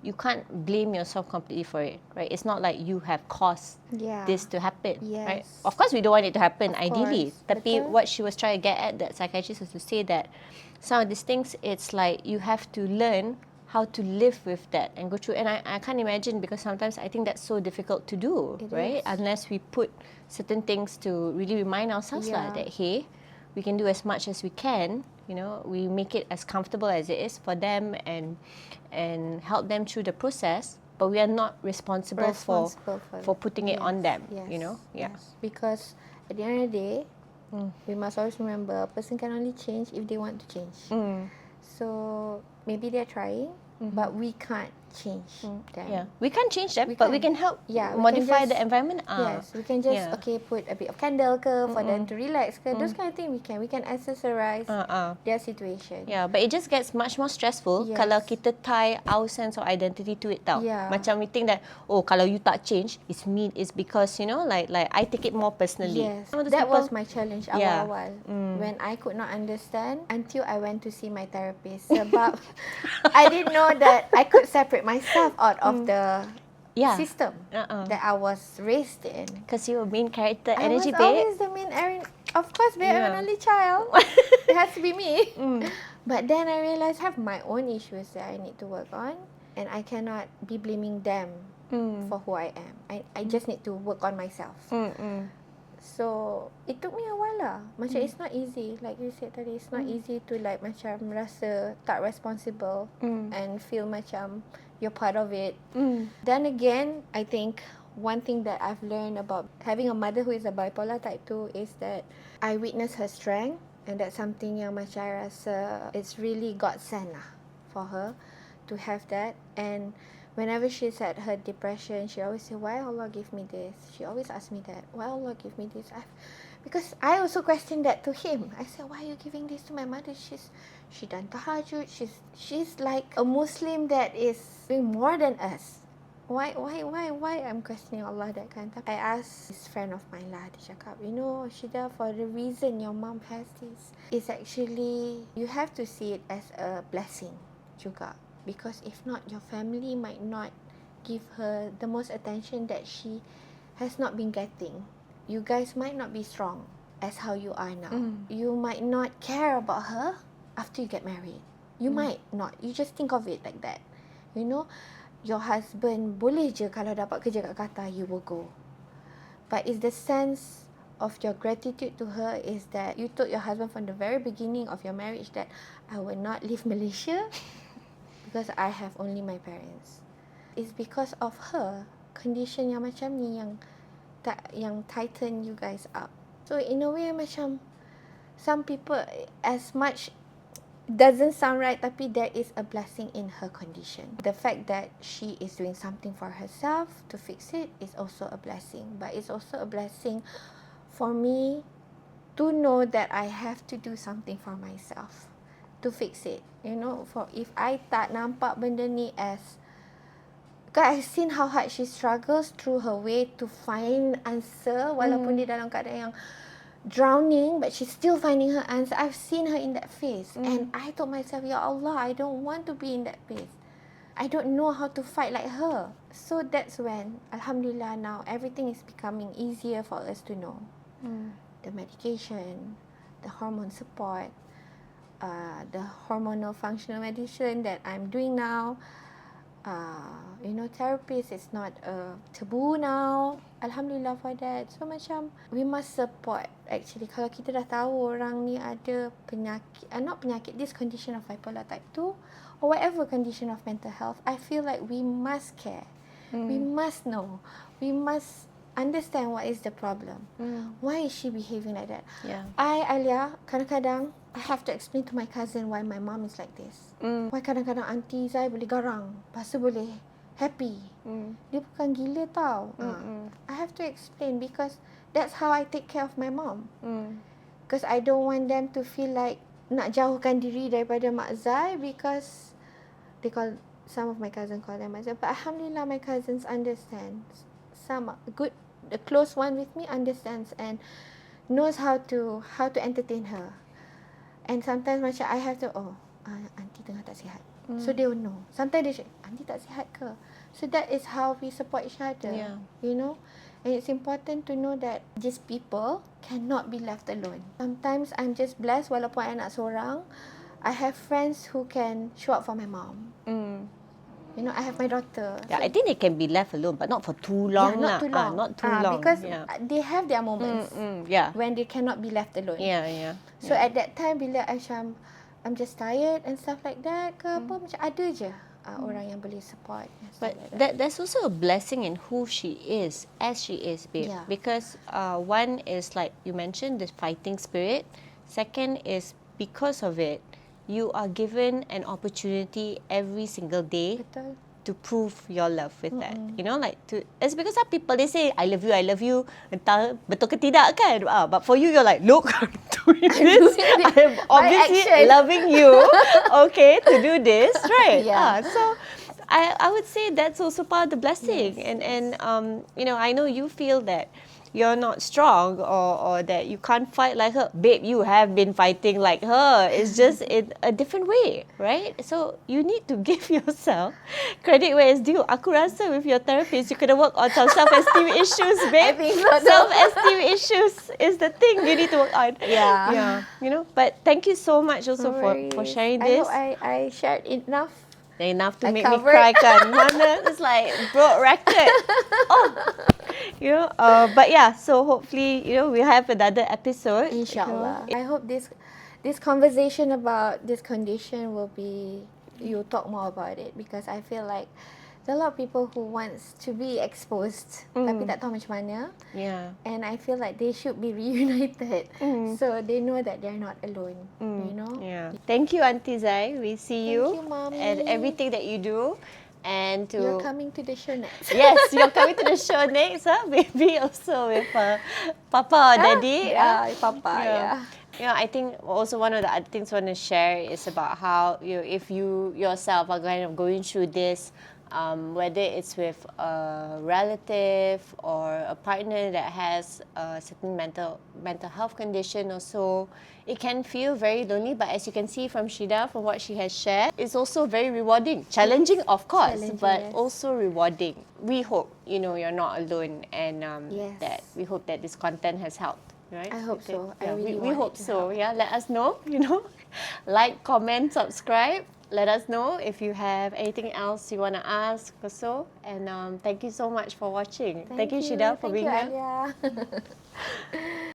you can't blame yourself completely for it, right? It's not like you have caused this to happen, right? Yes. Of course, we don't want it to happen Of ideally. course, Tapi betul. what she was trying to get at, that psychiatrist, was to say that some of these things, it's like you have to learn how to live with that and go through. And I can't imagine, because sometimes I think that's so difficult to do, It right? is. Unless we put certain things to really remind ourselves Yeah. that, hey, we can do as much as we can. We make it as comfortable as it is for them, and help them through the process. But we are not responsible for putting it on them. Yes. Yeah. Yes. Because at the end of the day, we must always remember a person can only change if they want to change. So maybe they're trying, but we can't change them. Yeah, we can't change them, We but we can. can help Yeah, we modify can the environment. Yes, we can just put a bit of candle for them to relax. Those kind of thing we can accessorize their situation. Yeah, but it just gets much more stressful Yes. kalau kita tie our sense of identity to it tau. Yeah. Macam we think that, kalau you tak change, it's because like I take it more personally. Yes, Some of those that people- was my challenge Yeah. awal-awal. When I could not understand until I went to see my therapist. Sebab I didn't know that I could separate myself out of the system that I was raised in. Because you're a main character I energy, was babe. always the main of course, babe, I'm an only child. It has to be me. But then I realized I have my own issues that I need to work on, and I cannot be blaming them for who I am. I just need to work on myself. So it took me a while lah. Macam it's not easy, like you said tadi, it's not easy to like macam rasa tak responsible and feel macam you're part of it. Then again, I think one thing that I've learned about having a mother who is a bipolar type 2 is that I witness her strength, and that's something yang macam I rasa it's really godsend lah for her to have that. And whenever she's at her depression, she always say, why Allah give me this? She always asks me that, why Allah give me this? Because I also question that to him. I said, why are you giving this to my mother? She done tahajud. She's like a Muslim that is doing more than us. Why I'm questioning Allah that kind of. I asked this friend of mine lah, dia cakap, Shida, for the reason your mom has this, it's actually, you have to see it as a blessing juga. Because if not, your family might not give her the most attention that she has not been getting. You guys might not be strong as how you are now. You might not care about her after you get married. You might not. You just think of it like that. Your husband boleh je kalau dapat kerja kat Qatar, you will go. But it's the sense of your gratitude to her is that you told your husband from the very beginning of your marriage that I will not leave Malaysia because I have only my parents. It's because of her condition yang macam ni yang tighten you guys up. So in a way macam some people, as much doesn't sound right, tapi there is a blessing in her condition. The fact that she is doing something for herself to fix it is also a blessing. But it's also a blessing for me to know that I have to do something for myself to fix it. For if I tak nampak benda ni as, because I've seen how hard she struggles through her way to find answer, walaupun dia dalam keadaan yang drowning, but she's still finding her answer. I've seen her in that phase, and I told myself, Ya Allah, I don't want to be in that phase. I don't know how to fight like her. So that's when, Alhamdulillah, now everything is becoming easier for us to know. The medication, the hormone support, the hormonal functional medicine that I'm doing now. Therapist is not a taboo now. Alhamdulillah for that. So macam we must support. Actually, kalau kita dah tahu orang ni ada penyakit, not penyakit, this condition of bipolar type 2 or whatever condition of mental health, I feel like we must care. We must know. We must understand what is the problem. Why is she behaving like that? Yeah. Alia, kadang-kadang I have to explain to my cousin why my mom is like this. Why kadang-kadang auntie Zai boleh garang, lepas tu boleh happy. Dia bukan gila tau. I have to explain because that's how I take care of my mom. Because I don't want them to feel like nak jauhkan diri daripada Mak Zai because they call, some of my cousins call them Mak Zai. But Alhamdulillah, my cousins understand. Some good, the close one with me understands and knows how to entertain her. And sometimes macam I have to, auntie tengah tak sihat. So they will know. Sometimes they say, Aunty tak sihat ke? So that is how we support each other. Yeah. You know? And it's important to know that just people cannot be left alone. Sometimes I'm just blessed walaupun anak seorang. I have friends who can show up for my mom. You know, I have my daughter. Yeah, I think they can be left alone, but not for too long. Not too long. Not too long. Because they have their moments Yeah. when they cannot be left alone. Yeah. So at that time, bila I'm just tired and stuff like that ke apa, macam ada je orang yang boleh support. But there's also a blessing in who she is, as she is, babe. Yeah. Because one is like you mentioned, the fighting spirit. Second is because of it, you are given an opportunity every single day Betul. to prove your love with that. You know, like it's because some people they say I love you, entah betul ke tidak kan. But for you, you're like, look, I'm doing this. I'm obviously loving you. Okay, to do this, right? Yeah. So I would say that's also part of the blessing. Yes, And you know, I know you feel that you're not strong or that you can't fight like her. Babe, you have been fighting like her. It's just in a different way, right? So you need to give yourself credit where it's due. Aku rasa with your therapist, you could work on some self-esteem issues, babe. I think so. Self-esteem issues is the thing you need to work on. Yeah. You know, but thank you so much also for sharing this. I hope I shared enough. Enough to I make covered. me cry kan. Mana? It's like broke record. You know, but yeah, so hopefully, you know, we have another episode. Inshallah. I hope this conversation about this condition will be, you talk more about it, because I feel like there are a lot of people who wants to be exposed tapi tak tahu macam mana. Yeah. And I feel like they should be reunited so they know that they're not alone. You know? Yeah. Thank you, Auntie Zai. We see you, Thank you, Mommy. and everything that you do. And to You're coming to the show next. Yes, you're coming to the show next, huh? Maybe also with Papa or Daddy. Papa, yeah. You know, I think also one of the other things I want to share is about how if you yourself are kind of going through this, whether it's with a relative or a partner that has a certain mental health condition or so, it can feel very lonely. But as you can see from Shida, from what she has shared, it's also very rewarding. Challenging, of course, but yes. also rewarding. We hope, you know, you're not alone, and Yes. that we hope that this content has helped. Right? I hope so. I Yeah, really we want hope it to so. help. Yeah, let us know. You know, like, comment, subscribe. Let us know if you have anything else you want to ask or so. And thank you so much for watching. Thank you, Shida, for being here. Thank you, Alia.